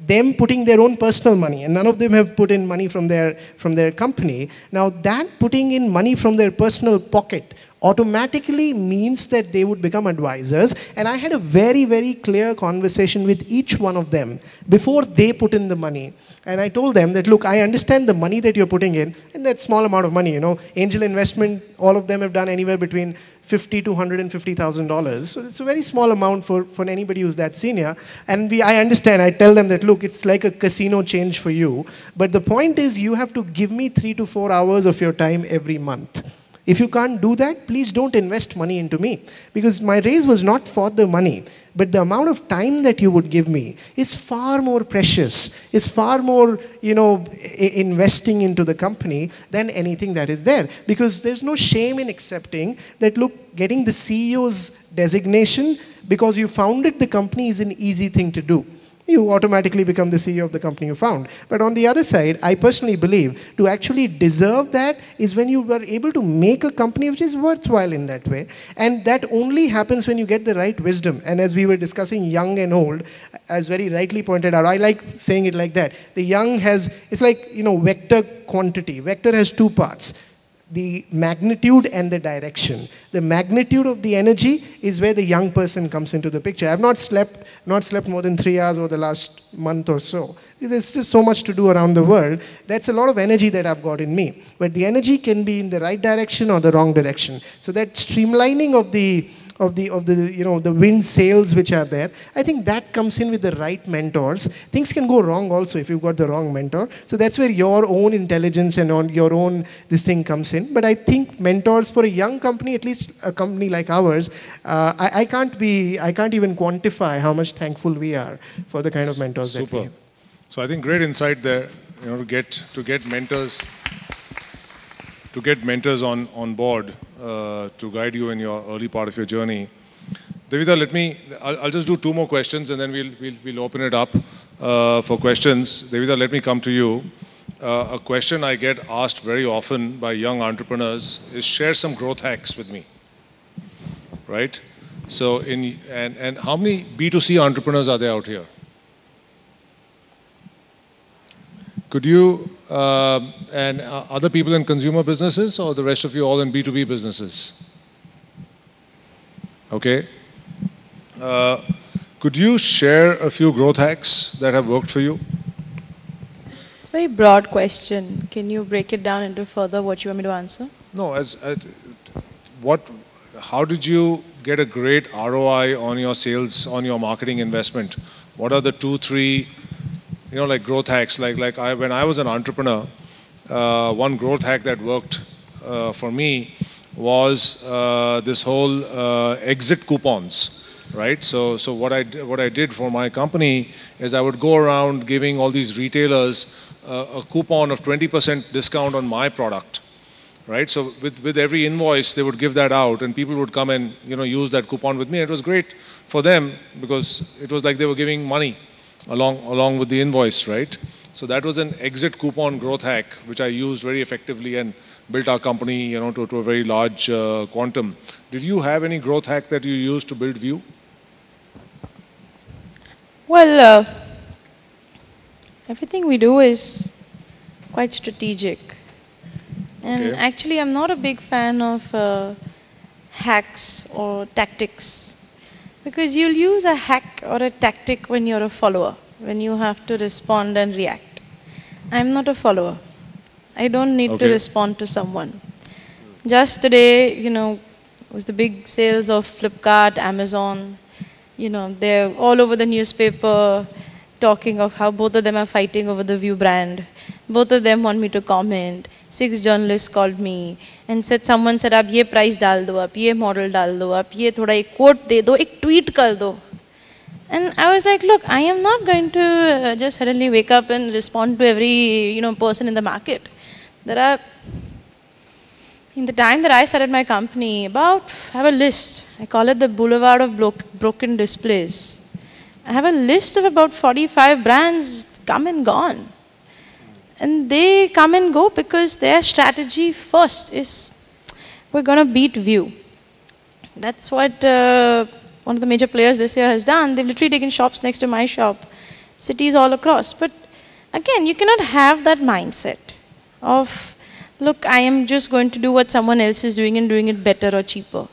them putting their own personal money, and none of them have put in money from their company. Now, that putting in money from their personal pocket automatically means that they would become advisors. And I had a very, very clear conversation with each one of them before they put in the money. And I told them that, look, I understand the money that you're putting in, and that small amount of money, angel investment, all of them have done anywhere between $50,000 to $150,000. So it's a very small amount for anybody who's that senior. And I understand, I tell them that, look, it's like a casino change for you. But the point is you have to give me 3 to 4 hours of your time every month. If you can't do that, please don't invest money into me. Because my raise was not for the money, but the amount of time that you would give me is far more precious, is far more, investing into the company than anything that is there. Because there's no shame in accepting that, look, getting the CEO's designation because you founded the company is an easy thing to do. You automatically become the CEO of the company you found. But on the other side, I personally believe to actually deserve that is when you are able to make a company which is worthwhile in that way. And that only happens when you get the right wisdom. And as we were discussing young and old, as very rightly pointed out, I like saying it like that. The young it's like, vector quantity. Vector has two parts. The magnitude and the direction. The magnitude of the energy is where the young person comes into the picture. I've not slept more than 3 hours over the last month or so. Because there's just so much to do around the world. That's a lot of energy that I've got in me. But the energy can be in the right direction or the wrong direction. So that streamlining of the wind sails which are there, I think that comes in with the right mentors. Things can go wrong also if you've got the wrong mentor. So that's where your own intelligence and on your own this thing comes in. But I think mentors for a young company, at least a company like ours, I can't even quantify how much thankful we are for the kind of mentors that we have. So I think great insight there, to get mentors. To get mentors on board to guide you in your early part of your journey. Devita, I'll just do 2 more questions and then we'll open it up for questions. Devita, let me come to you. A question I get asked very often by young entrepreneurs is share some growth hacks with me, right? So and how many B2C entrepreneurs are there out here? Could you, and other people in consumer businesses or the rest of you all in B2B businesses? Okay. Could you share a few growth hacks that have worked for you? It's a very broad question. Can you break it down into further what you want me to answer? No, how did you get a great ROI on your sales, on your marketing investment? What are the 2, 3, like growth hacks? When I was an entrepreneur, one growth hack that worked for me was this whole exit coupons. Right, so what I did for my company is I would go around giving all these retailers a coupon of 20% discount on my product. Right, so with every invoice they would give that out, and people would come and use that coupon with me. It was great for them because it was like they were giving money along with the invoice, right? So that was an exit coupon growth hack which I used very effectively and built our company, to a very large quantum. Did you have any growth hack that you used to build View? Well, everything we do is quite strategic. And actually, I'm not a big fan of hacks or tactics. Because you'll use a hack or a tactic when you're a follower, when you have to respond and react. I'm not a follower. I don't need to respond to someone. Just today, was the big sales of Flipkart, Amazon. They're all over the newspaper talking of how both of them are fighting over the View brand. Both of them want me to comment. 6 journalists called me and someone said, "Aap ye price dal do, aap ye model dal do, aap ye thoda ek quote de do, ek tweet kar do." And I was like, look, I am not going to just suddenly wake up and respond to every person in the market. In the time that I started my company, I have a list. I call it the Boulevard of Broken Displays. I have a list of about 45 brands come and gone. And they come and go because their strategy first is, we're going to beat View. That's what one of the major players this year has done. They've literally taken shops next to my shop, cities all across. But again, you cannot have that mindset of, look, I am just going to do what someone else is doing and doing it better or cheaper.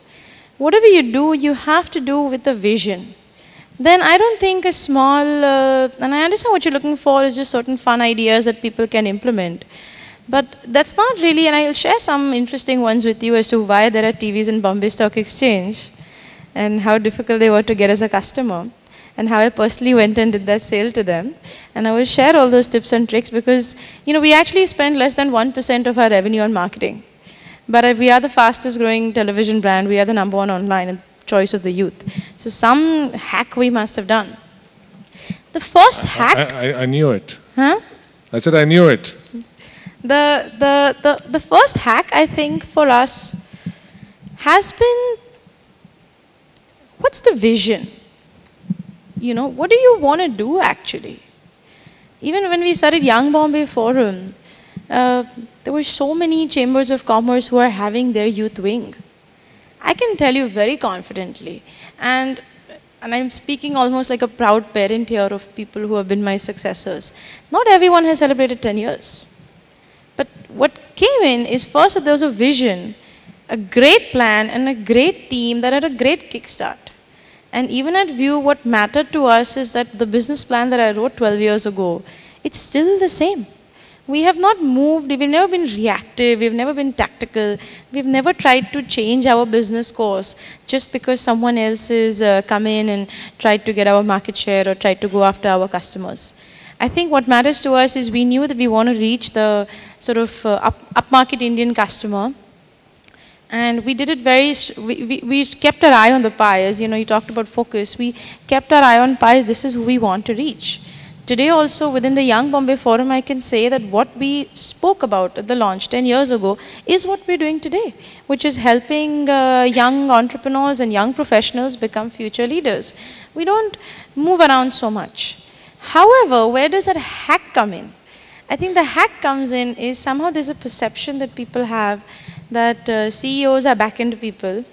Whatever you do, you have to do with a vision. Then I don't think a small, and I understand what you're looking for is just certain fun ideas that people can implement. But that's not really, and I'll share some interesting ones with you as to why there are TVs in Bombay Stock Exchange and how difficult they were to get as a customer, and how I personally went and did that sale to them. And I will share all those tips and tricks because, we actually spend less than 1% of our revenue on marketing. But we are the fastest growing television brand. We are the #1 online and choice of the youth. So some hack we must have done. The first hack... I knew it. Huh? I said I knew it. The first hack, I think, for us has been, what's the vision? What do you want to do actually? Even when we started Young Bombay Forum, there were so many chambers of commerce who are having their youth wing. I can tell you very confidently, and I'm speaking almost like a proud parent here of people who have been my successors. Not everyone has celebrated 10 years. But what came in is first that there was a vision, a great plan, and a great team that had a great kickstart. And even at View, what mattered to us is that the business plan that I wrote 12 years ago, it's still the same. We have not moved, we've never been reactive, we've never been tactical, we've never tried to change our business course just because someone else has come in and tried to get our market share or tried to go after our customers. I think what matters to us is we knew that we want to reach the sort of upmarket Indian customer. And we did it we kept our eye on the pie. As you talked about focus. We kept our eye on pie. This is who we want to reach. Today also, within the Young Bombay Forum, I can say that what we spoke about at the launch 10 years ago is what we're doing today, which is helping young entrepreneurs and young professionals become future leaders. We don't move around so much. However, where does that hack come in? I think the hack comes in is somehow there's a perception that people have that CEOs are back-end people,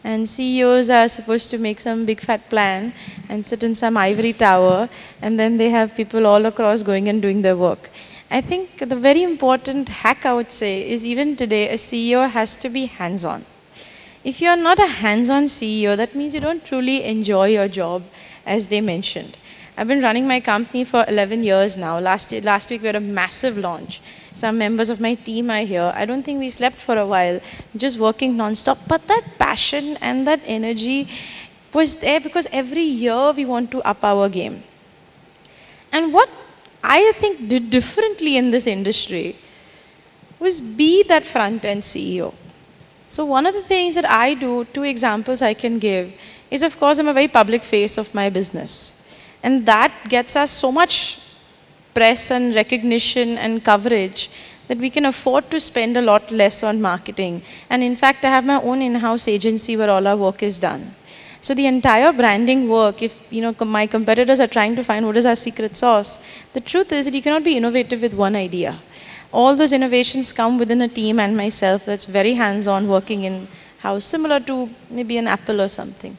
and CEOs are supposed to make some big fat plan and sit in some ivory tower, and then they have people all across going and doing their work. I think the very important hack, I would say, is even today, a CEO has to be hands-on. If you're not a hands-on CEO, that means you don't truly enjoy your job, as they mentioned. I've been running my company for 11 years now. Last week we had a massive launch. Some members of my team are here. I don't think we slept for a while, just working non-stop. But that passion and that energy was there because every year we want to up our game. And what I think did differently in this industry was be that front-end CEO. So one of the things that I do, 2 examples I can give, is of course I'm a very public face of my business. And that gets us so much press and recognition and coverage that we can afford to spend a lot less on marketing. And in fact, I have my own in-house agency where all our work is done. So the entire branding work, if my competitors are trying to find what is our secret sauce, the truth is that you cannot be innovative with one idea. All those innovations come within a team and myself that's very hands-on working in-house, similar to maybe an Apple or something.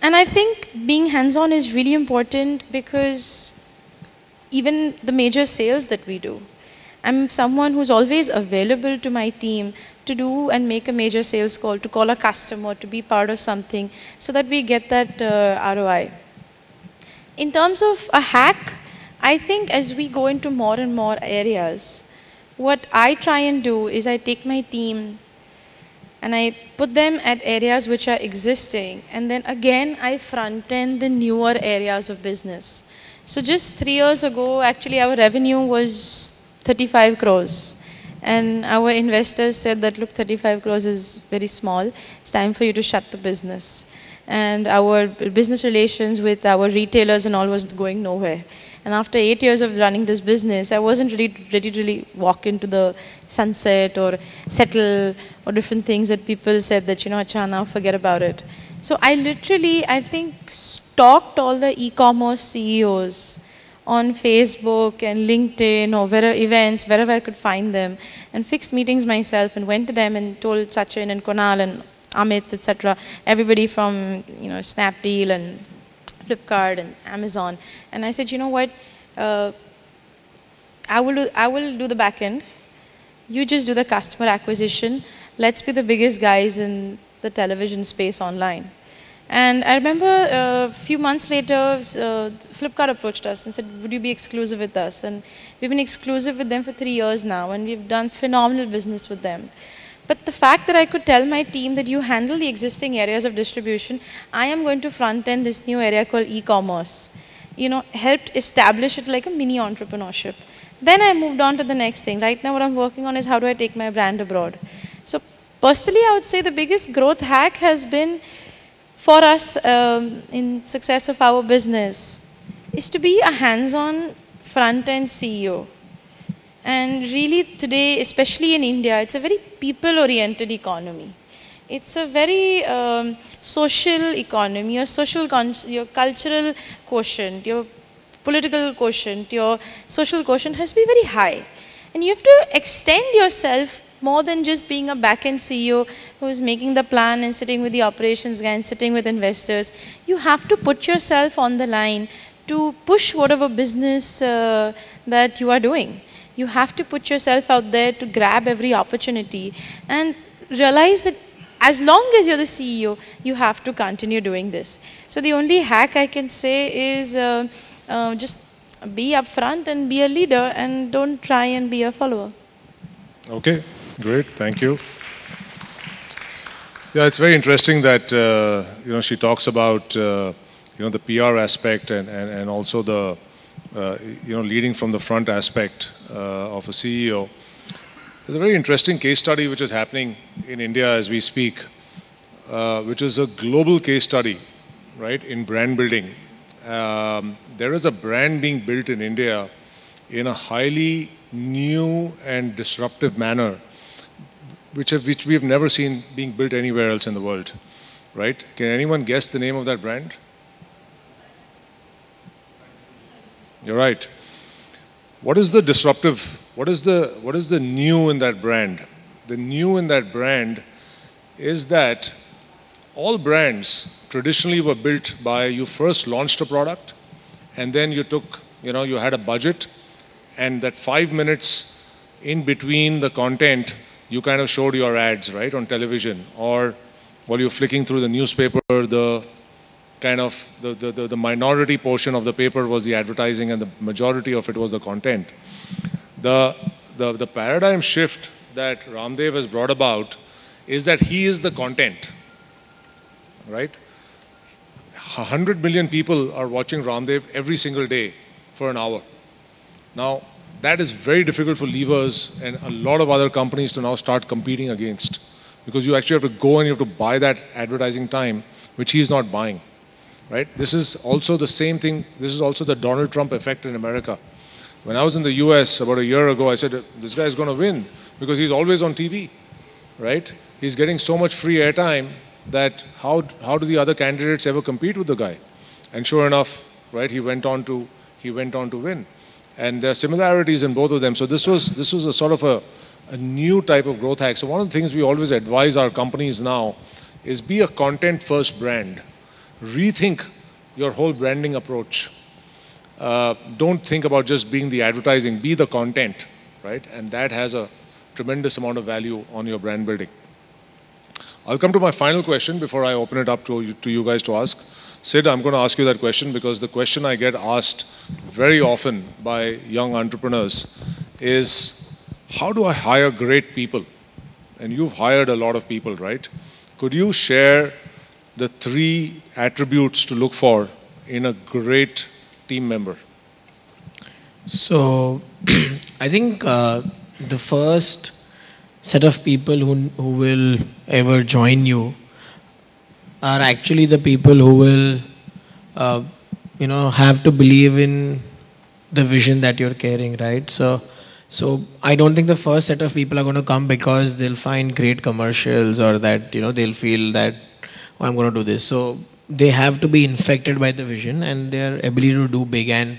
And I think being hands-on is really important because even the major sales that we do, I'm someone who's always available to my team to do and make a major sales call, to call a customer, to be part of something so that we get that ROI. In terms of a hack, I think as we go into more and more areas, what I try and do is I take my team and I put them at areas which are existing, and then again I front-end the newer areas of business. So just 3 years ago, actually our revenue was 35 crores. And our investors said that, look, 35 crores is very small. It's time for you to shut the business. And our business relations with our retailers and all was going nowhere. And after 8 years of running this business, I wasn't really ready to really walk into the sunset or settle or different things that people said that, acha, now forget about it. So I literally, I think, stalked all the e-commerce CEOs on Facebook and LinkedIn or events, wherever I could find them, and fixed meetings myself and went to them and told Sachin and Kunal and Amit, etc., everybody from Snapdeal and Flipkart and Amazon. And I said, you know what, I will do the back end. You just do the customer acquisition. Let's be the biggest guys in the television space online. And I remember a few months later, Flipkart approached us and said, would you be exclusive with us? And we've been exclusive with them for 3 years now, and we've done phenomenal business with them. But the fact that I could tell my team that you handle the existing areas of distribution, I am going to front-end this new area called e-commerce, helped establish it like a mini entrepreneurship. Then I moved on to the next thing. Right now what I'm working on is how do I take my brand abroad. So personally, I would say the biggest growth hack has been for us in success of our business is to be a hands-on front-end CEO. And really today, especially in India, it's a very people-oriented economy. It's a very social economy. Your cultural quotient, your political quotient, your social quotient has to be very high. And you have to extend yourself more than just being a back-end CEO who's making the plan and sitting with the operations guy and sitting with investors. You have to put yourself on the line to push whatever business that you are doing. You have to put yourself out there to grab every opportunity and realize that as long as you're the CEO, you have to continue doing this. So the only hack I can say is just be upfront and be a leader and don't try and be a follower. Okay, great, thank you. Yeah, it's very interesting that she talks about the PR aspect and also the leading from the front aspect of a CEO. There's a very interesting case study which is happening in India as we speak, which is a global case study, right, in brand building. There is a brand being built in India in a highly new and disruptive manner, which we have never seen being built anywhere else in the world, right? Can anyone guess the name of that brand? You're right. What is the disruptive? What is the new in that brand? The new in that brand is that all brands traditionally were built by you first launched a product, and then you took, you had a budget, and that 5 minutes in between the content, you kind of showed your ads, right, on television, or while you're flicking through the newspaper, the kind of the minority portion of the paper was the advertising and the majority of it was the content. The paradigm shift that Ramdev has brought about is that he is the content, right? 100 million people are watching Ramdev every single day for an hour. Now, that is very difficult for levers and a lot of other companies to now start competing against, because you actually have to go and you have to buy that advertising time, which he is not buying, right? This is also the same thing. This is also the Donald Trump effect in America. When I was in the US about a year ago, I said, this guy is going to win because he's always on TV, right? He's getting so much free airtime that how do the other candidates ever compete with the guy? And sure enough, right, he went on to win. And there are similarities in both of them. So this was a sort of a new type of growth hack. So one of the things we always advise our companies now is be a content-first brand. Rethink your whole branding approach. Don't think about just being the advertising, be the content, right? And that has a tremendous amount of value on your brand building. I'll come to my final question before I open it up to you guys to ask. Sid, I'm going to ask you that question because the question I get asked very often by young entrepreneurs is, how do I hire great people? And you've hired a lot of people, right? Could you share the 3 attributes to look for in a great team member? So, I think the first set of people who will ever join you are actually the people who will, have to believe in the vision that you're carrying, right? So I don't think the first set of people are going to come because they'll find great commercials or that, they'll feel that, oh, I'm going to do this. So they have to be infected by the vision and their ability to do big, and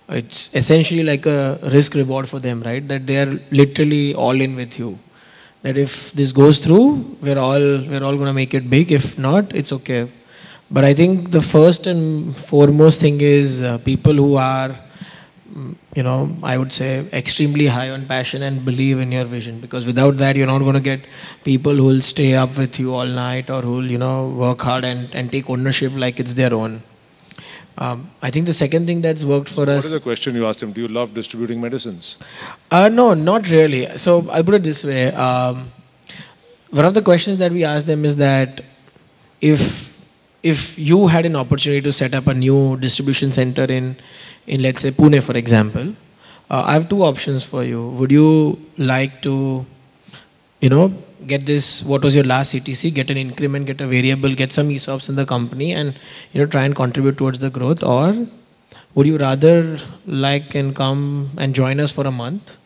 it's essentially like a risk reward for them, right? That they are literally all in with you. That if this goes through, we're all going to make it big. If not, it's okay. But I think the first and foremost thing is people who are, I would say extremely high on passion and believe in your vision. Because without that, you're not going to get people who will stay up with you all night or who will, work hard and take ownership like it's their own. I think the second thing that's worked for us... What is the question you asked him? Do you love distributing medicines? No, not really. So I'll put it this way. One of the questions that we asked them is that if you had an opportunity to set up a new distribution center in let's say Pune, for example, I have 2 options for you. Would you like to, get this, what was your last CTC, get an increment, get a variable, get some ESOPs in the company and, try and contribute towards the growth? Or would you rather like and come and join us for a month?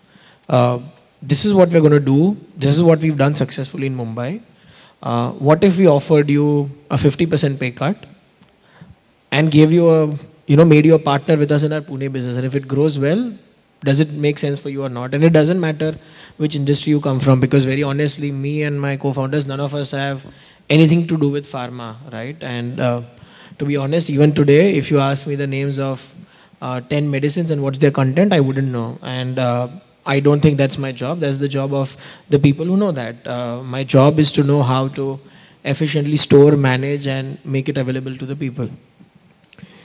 This is what we're going to do. This is what we've done successfully in Mumbai. What if we offered you a 50% pay cut and gave you made you a partner with us in our Pune business? And if it grows well, does it make sense for you or not? And it doesn't matter which industry you come from, because very honestly, me and my co-founders, none of us have anything to do with pharma, right? And to be honest, even today, if you ask me the names of 10 medicines and what's their content, I wouldn't know. And I don't think that's my job. That's the job of the people who know that. My job is to know how to efficiently store, manage, and make it available to the people.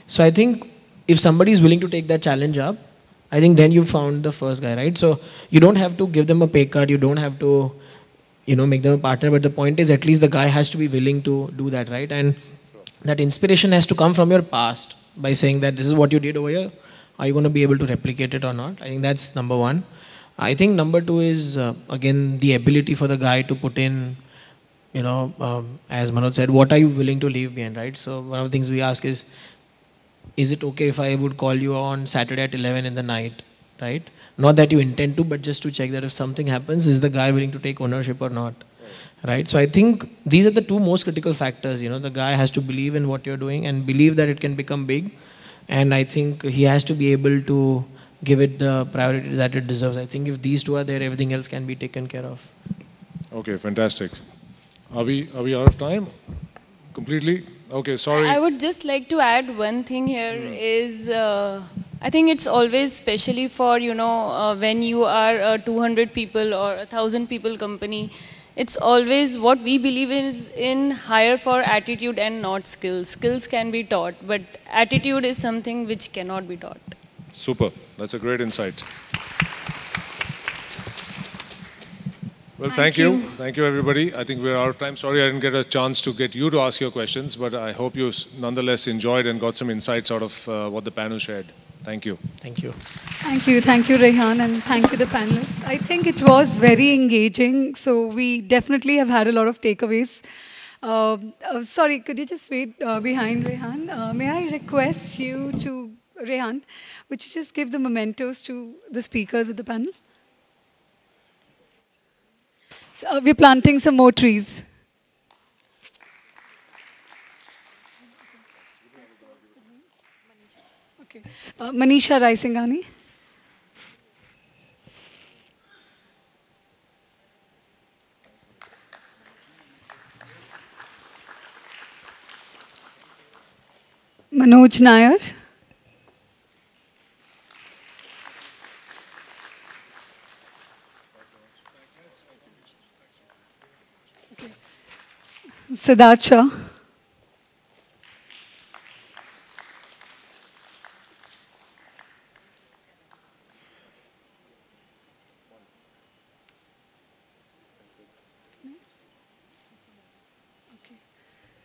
So I think if somebody is willing to take that challenge up, I think then you found the first guy, right? So you don't have to give them a pay cut. You don't have to, make them a partner. But the point is, at least the guy has to be willing to do that, right? And that inspiration has to come from your past by saying that this is what you did over here. Are you going to be able to replicate it or not? I think that's number 1. I think number 2 is, again, the ability for the guy to put in, as Manoj said, what are you willing to leave behind, right? So one of the things we ask is it okay if I would call you on Saturday at 11 in the night, right? Not that you intend to, but just to check that if something happens, is the guy willing to take ownership or not, right? So I think these are the 2 most critical factors. The guy has to believe in what you're doing and believe that it can become big. And I think he has to be able to give it the priority that it deserves. I think if these 2 are there, everything else can be taken care of. Okay, fantastic. Are we out of time? Completely? Okay, sorry. I would just like to add one thing here is, I think it's always especially for, when you are a 200 people or 1,000 people company, it's always what we believe is in hire for attitude and not skills. Skills can be taught, but attitude is something which cannot be taught. Super. That's a great insight. Well, thank you. Thank you, everybody. I think we're out of time. Sorry I didn't get a chance to get you to ask your questions, but I hope you nonetheless enjoyed and got some insights out of what the panel shared. Thank you. Thank you. Thank you, Rehan, and thank you, the panelists. I think it was very engaging, so we definitely have had a lot of takeaways. Sorry, could you just wait behind Rehan? May I request you to, Rehan, would you just give the mementos to the speakers of the panel? So, we're planting some more trees. Okay. Manisha Raisingani. Manoj Nair. Siddharth Shah.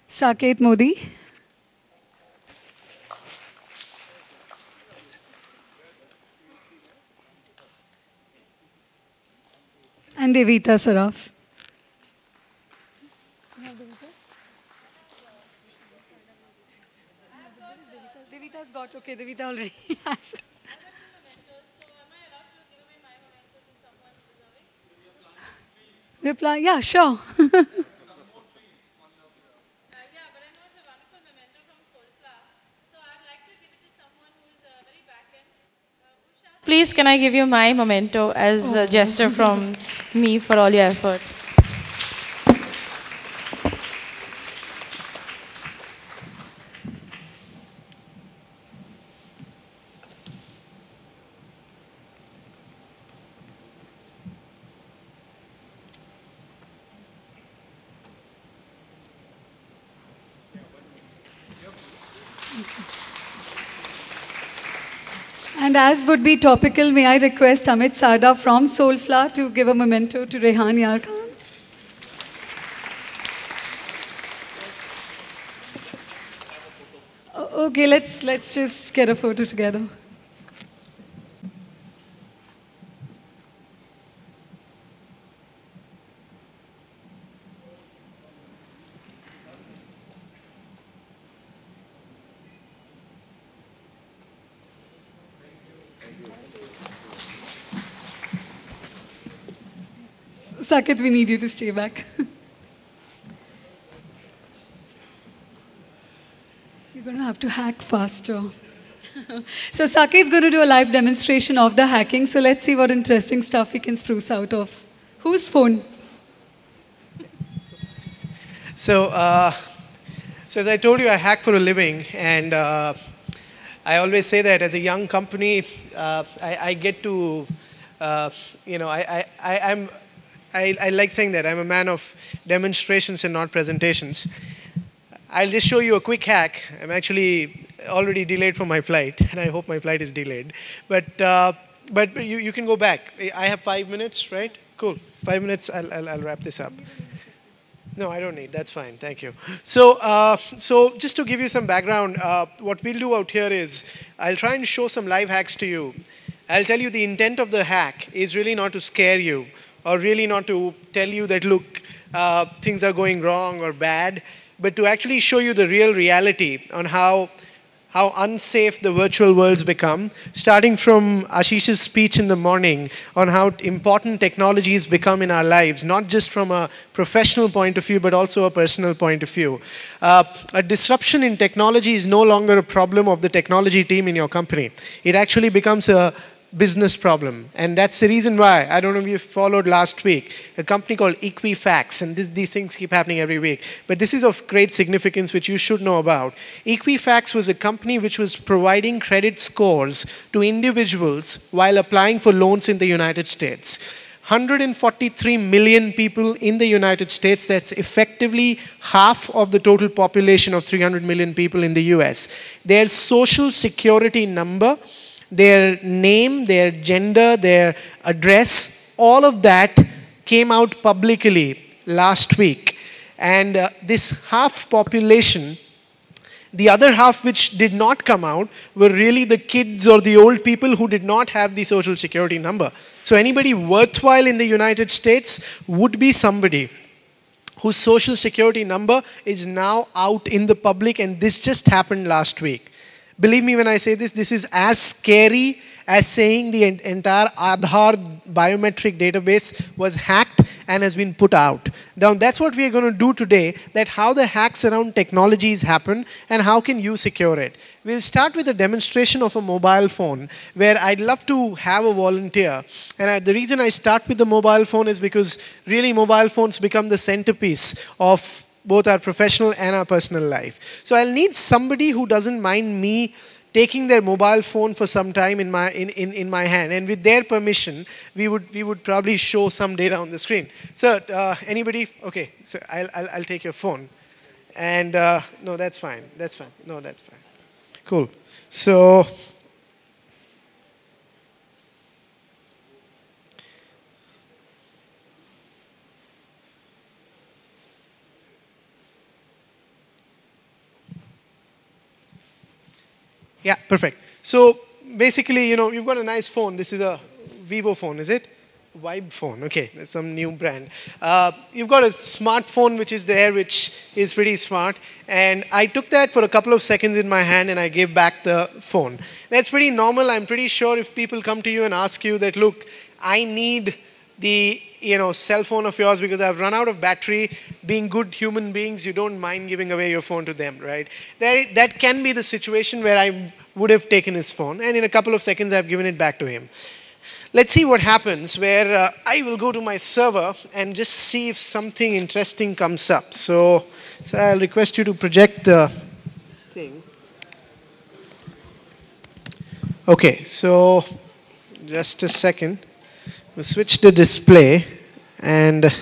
Saket Modi. And Devita Saraf. Devita's got, okay, Devita already has. Yeah, sure. Please, can I give you my memento as a gesture from me for all your effort? And as would be topical, may I request Amit Sarda from Soulflower to give a memento to Rehan Yar Khan. Okay, let's just get a photo together. Saket, we need you to stay back. You're going to have to hack faster. So Saket's going to do a live demonstration of the hacking. So let's see what interesting stuff we can spruce out of. Whose phone? So as I told you, I hack for a living, and I always say that as a young company, I get to, I like saying that I'm a man of demonstrations and not presentations. I'll just show you a quick hack. I'm actually already delayed for my flight, and I hope my flight is delayed. But you can go back. I have 5 minutes, right? Cool. 5 minutes. I'll wrap this up. No, I don't need. That's fine. Thank you. So just to give you some background, what we'll do out here is I'll try and show some live hacks to you. I'll tell you the intent of the hack is really not to scare you, or really not to tell you that, look, things are going wrong or bad, but to actually show you the real reality on how unsafe the virtual worlds become, starting from Ashish's speech in the morning on how important technologies become in our lives, not just from a professional point of view, but also a personal point of view. A disruption in technology is no longer a problem of the technology team in your company. It actually becomes a business problem. And that's the reason why, I don't know if you followed last week, a company called Equifax, and these things keep happening every week, but this is of great significance which you should know about. Equifax was a company which was providing credit scores to individuals while applying for loans in the United States. 143 million people in the United States. That's effectively half of the total population of 300 million people in the US. Their social security number, their name, their gender, their address, all of that came out publicly last week. And this half population, the other half which did not come out were really the kids or the old people who did not have the social security number. So anybody worthwhile in the United States would be somebody whose social security number is now out in the public, and this just happened last week. Believe me when I say this, this is as scary as saying the entire Aadhaar biometric database was hacked and has been put out. Now that's what we are going to do today, that how the hacks around technologies happen and how can you secure it. We'll start with a demonstration of a mobile phone where I'd love to have a volunteer. And the reason I start with the mobile phone is because really mobile phones become the centerpiece of both our professional and our personal life. So I'll need somebody who doesn't mind me taking their mobile phone for some time in my hand, and with their permission, we would probably show some data on the screen. So anybody? Okay, so I'll take your phone, and no, that's fine. That's fine. No, that's fine. Cool. So. Yeah, perfect. So basically, you know, you've got a nice phone. This is a Vivo phone, is it? Vibe phone. Okay, that's some new brand. You've got a smartphone which is there, which is pretty smart. And I took that for a couple of seconds in my hand and I gave back the phone. That's pretty normal. I'm pretty sure if people come to you and ask you that, look, I need the cell phone of yours because I've run out of battery. Being good human beings, you don't mind giving away your phone to them, right? That can be the situation where I would have taken his phone, and in a couple of seconds I've given it back to him. Let's see what happens where I will go to my server and just see if something interesting comes up. So I'll request you to project the thing. Okay, so just a second. We'll switch the display and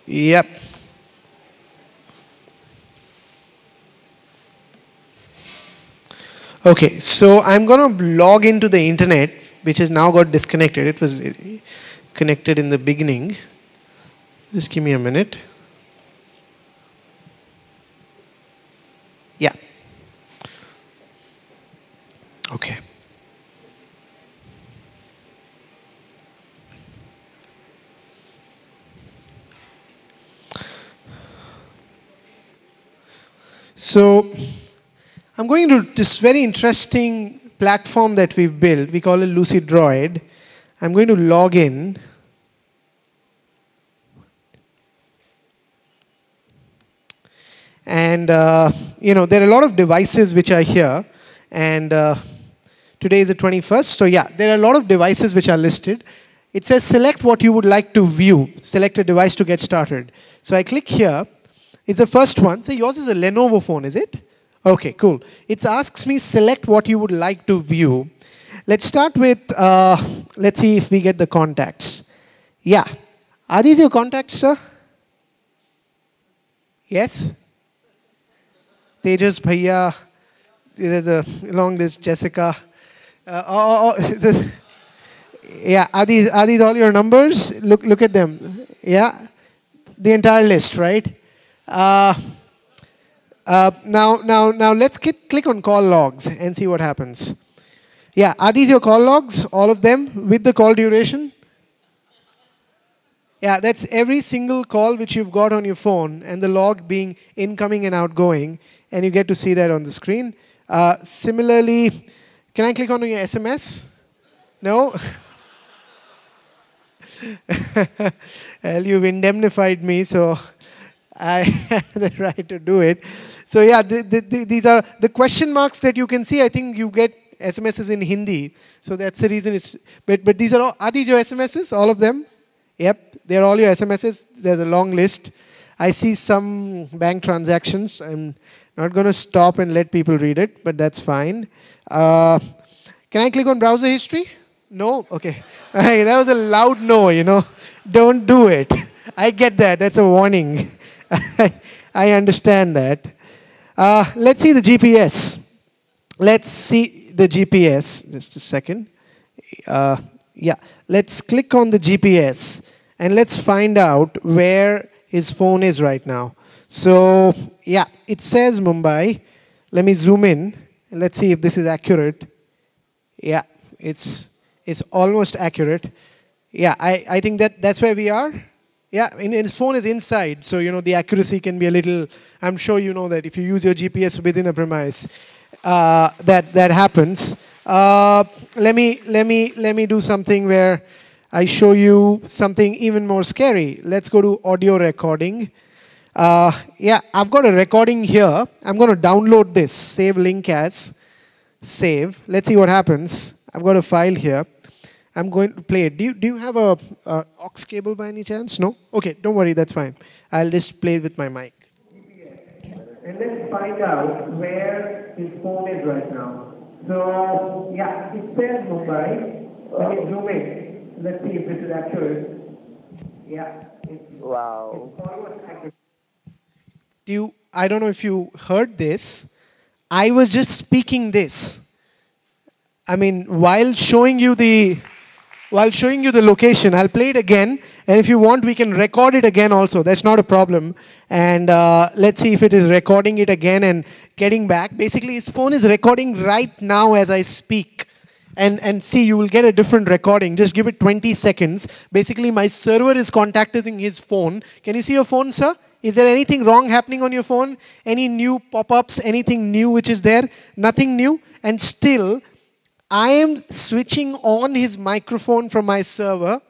yep. Okay, so I'm going to log into the internet, which has now got disconnected. It was connected in the beginning. Just give me a minute. Yeah. Okay. So I'm going to this very interesting platform that we've built. We call it Lucid Droid. I'm going to log in. And, there are a lot of devices which are here. And today is the 21st. So, yeah, there are a lot of devices which are listed. It says select what you would like to view. Select a device to get started. So I click here. It's the first one. So yours is a Lenovo phone, is it? Okay, cool. It asks me select what you would like to view. Let's start with, let's see if we get the contacts. Yeah. Are these your contacts, sir? Yes? Tejas Bhaiya, there's a long list, Jessica. Yeah, are these all your numbers? Look at them. Yeah? The entire list, right? Now let's click on call logs and see what happens. Yeah, are these your call logs? All of them with the call duration? Yeah, that's every single call which you've got on your phone and the log being incoming and outgoing, and you get to see that on the screen. Similarly, can I click on your SMS? No? Well, you've indemnified me, so I have the right to do it. So yeah, these are the question marks that you can see. I think you get SMSs in Hindi, so that's the reason it's. But these are these your SMSs? All of them? Yep, they're all your SMSs. There's a long list. I see some bank transactions. I'm not going to stop and let people read it, but that's fine. Can I click on browser history? No? Okay. Hey, that was a loud no, you know. Don't do it. I get that. That's a warning. I understand that. Let's see the GPS. Let's see the GPS. Just a second. Yeah. Let's click on the GPS and let's find out where his phone is right now. So, yeah, it says Mumbai. Let me zoom in. Let's see if this is accurate. Yeah, it's almost accurate. Yeah, I think that's where we are. Yeah, and his phone is inside, so you know the accuracy can be a little. I'm sure you know that if you use your GPS within a premise, that happens. Let me do something where I show you something even more scary. Let's go to audio recording. Yeah, I've got a recording here. I'm going to download this. Save link as. Save. Let's see what happens. I've got a file here. I'm going to play it. Do you have a aux cable by any chance? No? Okay, don't worry, that's fine. I'll just play it with my mic. And let's find out where his phone is right now. So, yeah, it says Mumbai. Let me zoom in. Let's see if this is accurate. Yeah. Wow. It's almost accurate. I don't know if you heard this. I was just speaking this. I mean, while showing you the location, I'll play it again. And if you want, we can record it again also. That's not a problem. And let's see if it is recording it again and getting back. Basically, his phone is recording right now as I speak. And see, you will get a different recording. Just give it 20 seconds. Basically, my server is contacting his phone. Can you see your phone, sir? Is there anything wrong happening on your phone? Any new pop-ups? Anything new which is there? Nothing new. And still, I am switching on his microphone from my server.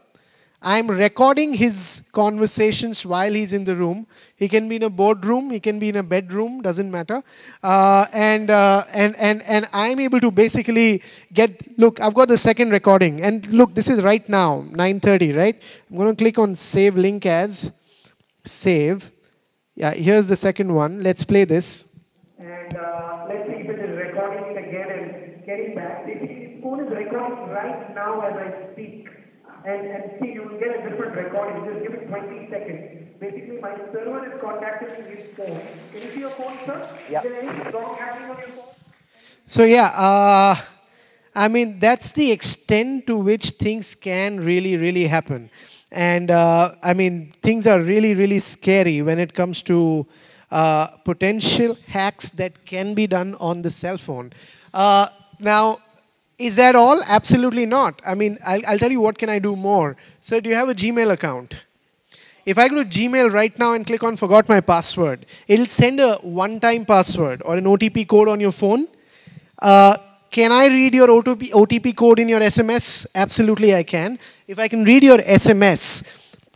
I'm recording his conversations while he's in the room. He can be in a boardroom. He can be in a bedroom. Doesn't matter. And I'm able to basically look, I've got the second recording. And look, this is right now, 9:30, right? I'm going to click on save link as. Save. Yeah, here's the second one. Let's play this. And let's see if it is recording it again and getting back. His phone is recording right now as I speak. And see, you will get a different recording. Just give it 20 seconds. Basically, my server is contacting his phone. Can you see your phone, sir? Yeah. Is there anything wrong happening on your phone? So, yeah, I mean, that's the extent to which things can really, really happen. And I mean, things are really, really scary when it comes to potential hacks that can be done on the cell phone. Now, is that all? Absolutely not. I mean, I'll tell you what can I do more. Sir, do you have a Gmail account? If I go to Gmail right now and click on forgot my password, it'll send a one-time password or an OTP code on your phone. Can I read your OTP code in your SMS? Absolutely, I can. If I can read your SMS,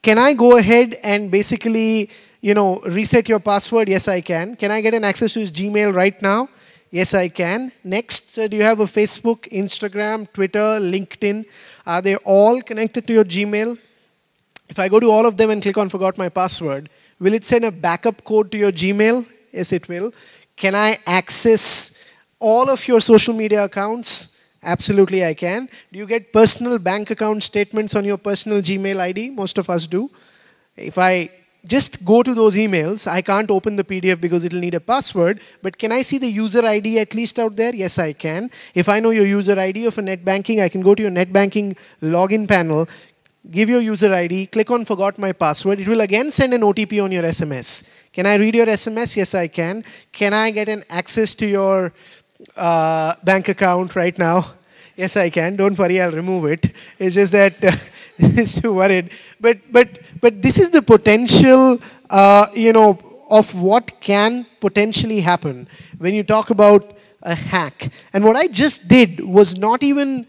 can I go ahead and basically, you know, reset your password? Yes, I can. Can I get an access to his Gmail right now? Yes, I can. Next, do you have a Facebook, Instagram, Twitter, LinkedIn? Are they all connected to your Gmail? If I go to all of them and click on forgot my password, will it send a backup code to your Gmail? Yes, it will. Can I access all of your social media accounts? Absolutely, I can. Do you get personal bank account statements on your personal Gmail ID? Most of us do. If I just go to those emails, I can't open the PDF because it'll need a password, but can I see the user ID at least out there? Yes, I can. If I know your user ID of a net banking, I can go to your net banking login panel, give your user ID, click on forgot my password. It will again send an OTP on your SMS. Can I read your SMS? Yes, I can. Can I get an access to your bank account right now? Yes, I can. Don't worry, I'll remove it. It's just that it's too worried. But this is the potential, you know, of what can potentially happen when you talk about a hack. And what I just did was not even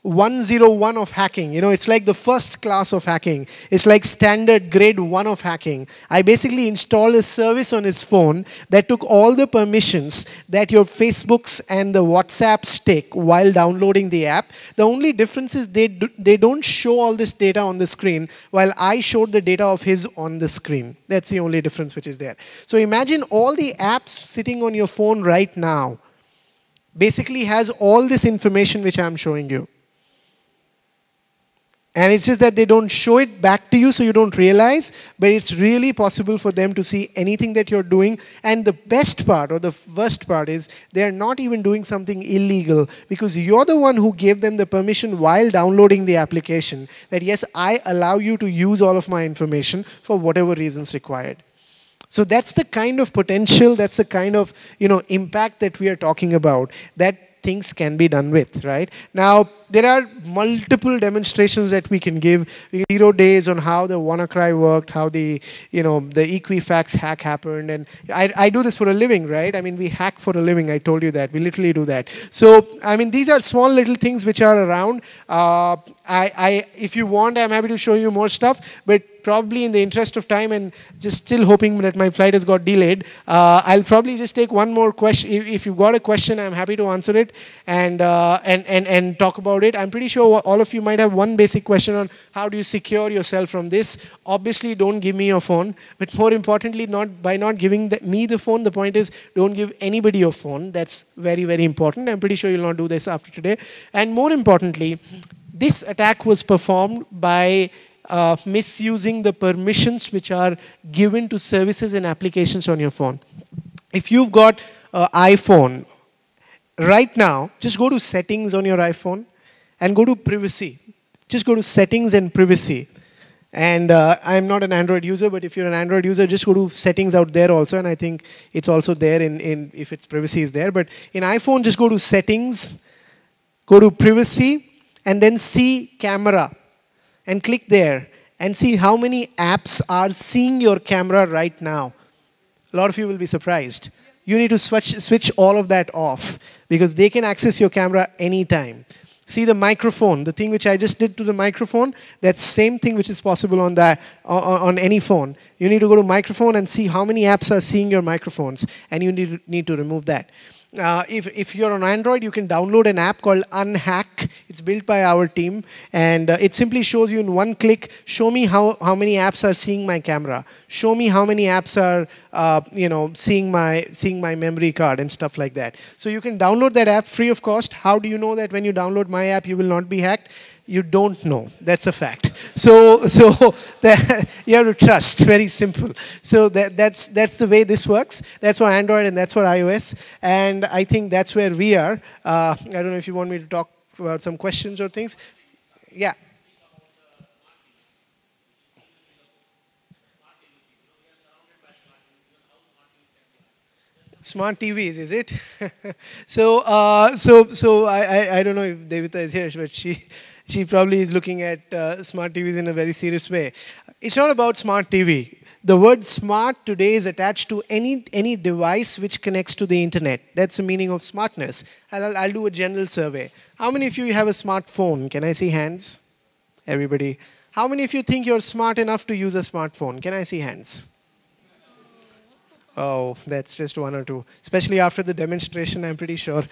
101 of hacking. You know, it's like the first class of hacking. It's like standard grade 1 of hacking. I basically installed a service on his phone that took all the permissions that your Facebooks and the WhatsApps take while downloading the app. The only difference is they don't show all this data on the screen while I showed the data of his on the screen. That's the only difference which is there. So imagine all the apps sitting on your phone right now basically has all this information which I'm showing you. And it's just that they don't show it back to you so you don't realize, but it's really possible for them to see anything that you're doing. And the best part or the worst part is they're not even doing something illegal, because you're the one who gave them the permission while downloading the application that, yes, I allow you to use all of my information for whatever reasons required. So that's the kind of potential, that's the kind of impact that we are talking about, that things can be done with, right? Now, there are multiple demonstrations that we can give. 0 days on how the WannaCry worked, how the Equifax hack happened, and I do this for a living, right? I mean, we hack for a living. I told you that. We literally do that. So, I mean, these are small little things which are around. If you want, I'm happy to show you more stuff, but probably in the interest of time and just still hoping that my flight has got delayed, I'll probably just take one more question. If you've got a question, I'm happy to answer it and talk about it. I'm pretty sure all of you might have one basic question on how do you secure yourself from this. Obviously, don't give me your phone, but more importantly, by not giving me the phone, the point is don't give anybody your phone. That's very, very important. I'm pretty sure you'll not do this after today. And more importantly, this attack was performed by misusing the permissions which are given to services and applications on your phone. If you've got an iPhone, right now, just go to settings on your iPhone and go to privacy. Just go to settings and privacy. And I'm not an Android user, but if you're an Android user, just go to settings out there also, and I think it's also there if its privacy is there. But in iPhone, just go to settings, go to privacy, and then see camera. And click there and see how many apps are seeing your camera right now. A lot of you will be surprised. You need to switch all of that off because they can access your camera anytime. See the microphone, the thing which I just did to the microphone, that's same thing which is possible on any phone. You need to go to microphone and see how many apps are seeing your microphones, and you need to remove that. If you're on Android, you can download an app called Unhack. It's built by our team, and it simply shows you in one click, show me how many apps are seeing my camera. Show me how many apps are seeing my memory card and stuff like that. So you can download that app free of cost. How do you know that when you download my app, you will not be hacked? You don't know. That's a fact. So you have to trust. Very simple. So that's the way this works. That's for Android and that's for iOS. And I think that's where we are. I don't know if you want me to talk about some questions or things. Yeah. Smart TVs, is it? So I don't know if Devita is here, but she probably is looking at smart TVs in a very serious way. It's not about smart TV. The word smart today is attached to any device which connects to the internet. That's the meaning of smartness. I'll do a general survey. How many of you have a smartphone? Can I see hands? Everybody. How many of you think you're smart enough to use a smartphone? Can I see hands? Oh, that's just one or two. Especially after the demonstration, I'm pretty sure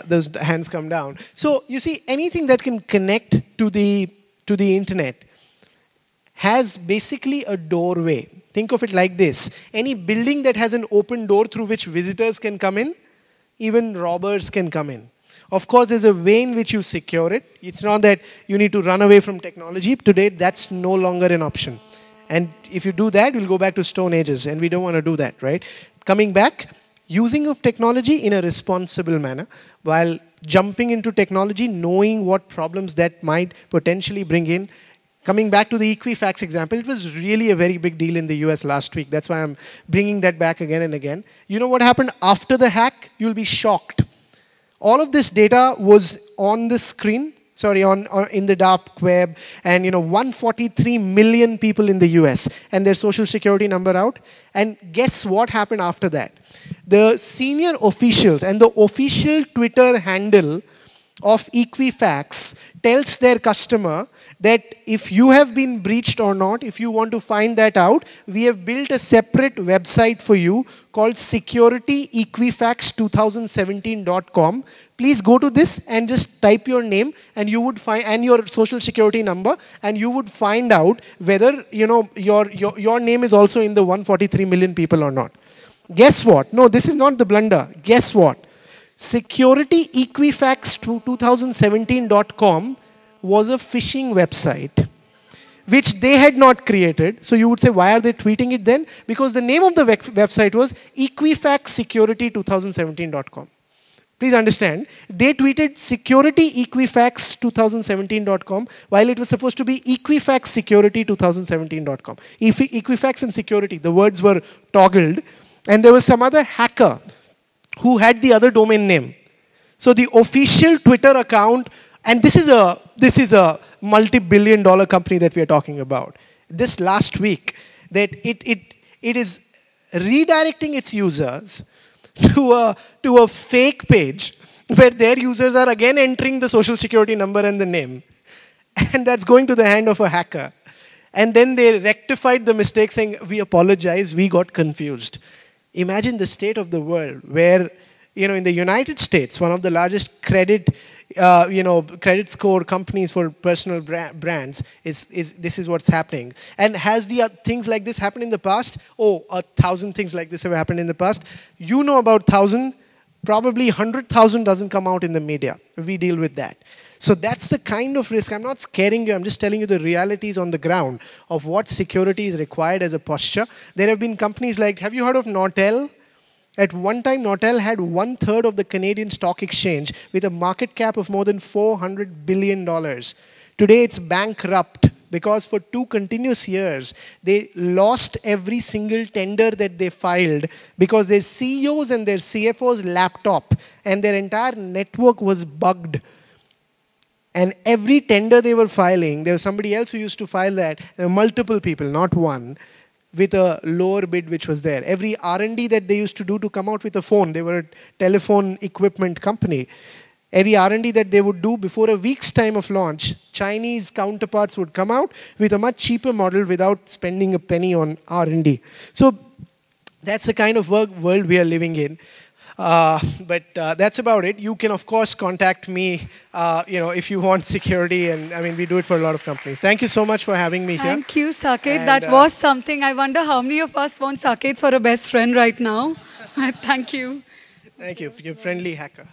those hands come down. So you see, anything that can connect to the internet has basically a doorway. Think of it like this. Any building that has an open door through which visitors can come in, even robbers can come in. Of course, there's a way in which you secure it. It's not that you need to run away from technology. Today, that's no longer an option. And if you do that, we'll go back to Stone Ages, and we don't want to do that, right? Coming back, using of technology in a responsible manner, while jumping into technology, knowing what problems that might potentially bring in. Coming back to the Equifax example, it was really a very big deal in the US last week. That's why I'm bringing that back again and again. You know what happened after the hack? You'll be shocked. All of this data was on the screen. In the dark web, and 143 million people in the US, and their social security number out. And guess what happened after that? The senior officials and the official Twitter handle of Equifax tells their customer that if you have been breached or not, if you want to find that out, we have built a separate website for you called securityequifax2017.com. Please go to this and just type your name, and you would find, and your social security number, and you would find out whether your name is also in the 143 million people or not. Guess what? No, this is not the blunder. Guess what? Securityequifax2017.com was a phishing website, which they had not created. So you would say, why are they tweeting it then? Because the name of the website was equifaxsecurity2017.com. Please understand, they tweeted securityequifax2017.com while it was supposed to be equifaxsecurity2017.com. Equifax and security, the words were toggled. And there was some other hacker who had the other domain name. So the official Twitter account, and this is a multi-billion-dollar company that we are talking about. This last week, that it is redirecting its users to a fake page where their users are again entering the social security number and the name. And that's going to the hand of a hacker. And then they rectified the mistake saying, we apologize, we got confused. Imagine the state of the world where, in the United States, one of the largest credit score companies for personal brands this is what's happening. And has the things like this happened in the past? Oh, 1,000 things like this have happened in the past. You know about 1,000, probably 100,000 doesn't come out in the media. We deal with that. So that's the kind of risk. I'm not scaring you. I'm just telling you the realities on the ground of what security is required as a posture. There have been companies like, have you heard of Nortel? At one time, Nortel had 1/3 of the Canadian stock exchange with a market cap of more than $400 billion. Today, it's bankrupt because for 2 continuous years, they lost every single tender that they filed because their CEOs and their CFOs' laptop and their entire network was bugged. And every tender they were filing, there was somebody else who used to file that. There were multiple people, not one, with a lower bid which was there. Every R&D that they used to do to come out with a phone, they were a telephone equipment company. Every R&D that they would do before a week's time of launch, Chinese counterparts would come out with a much cheaper model without spending a penny on R&D. So that's the kind of world we are living in. But that's about it. You can, of course, contact me, if you want security. And I mean, we do it for a lot of companies. Thank you so much for having me here. Thank you, Saket. That was something. I wonder how many of us want Saket for a best friend right now. Thank you. Thank you. You're a friendly hacker.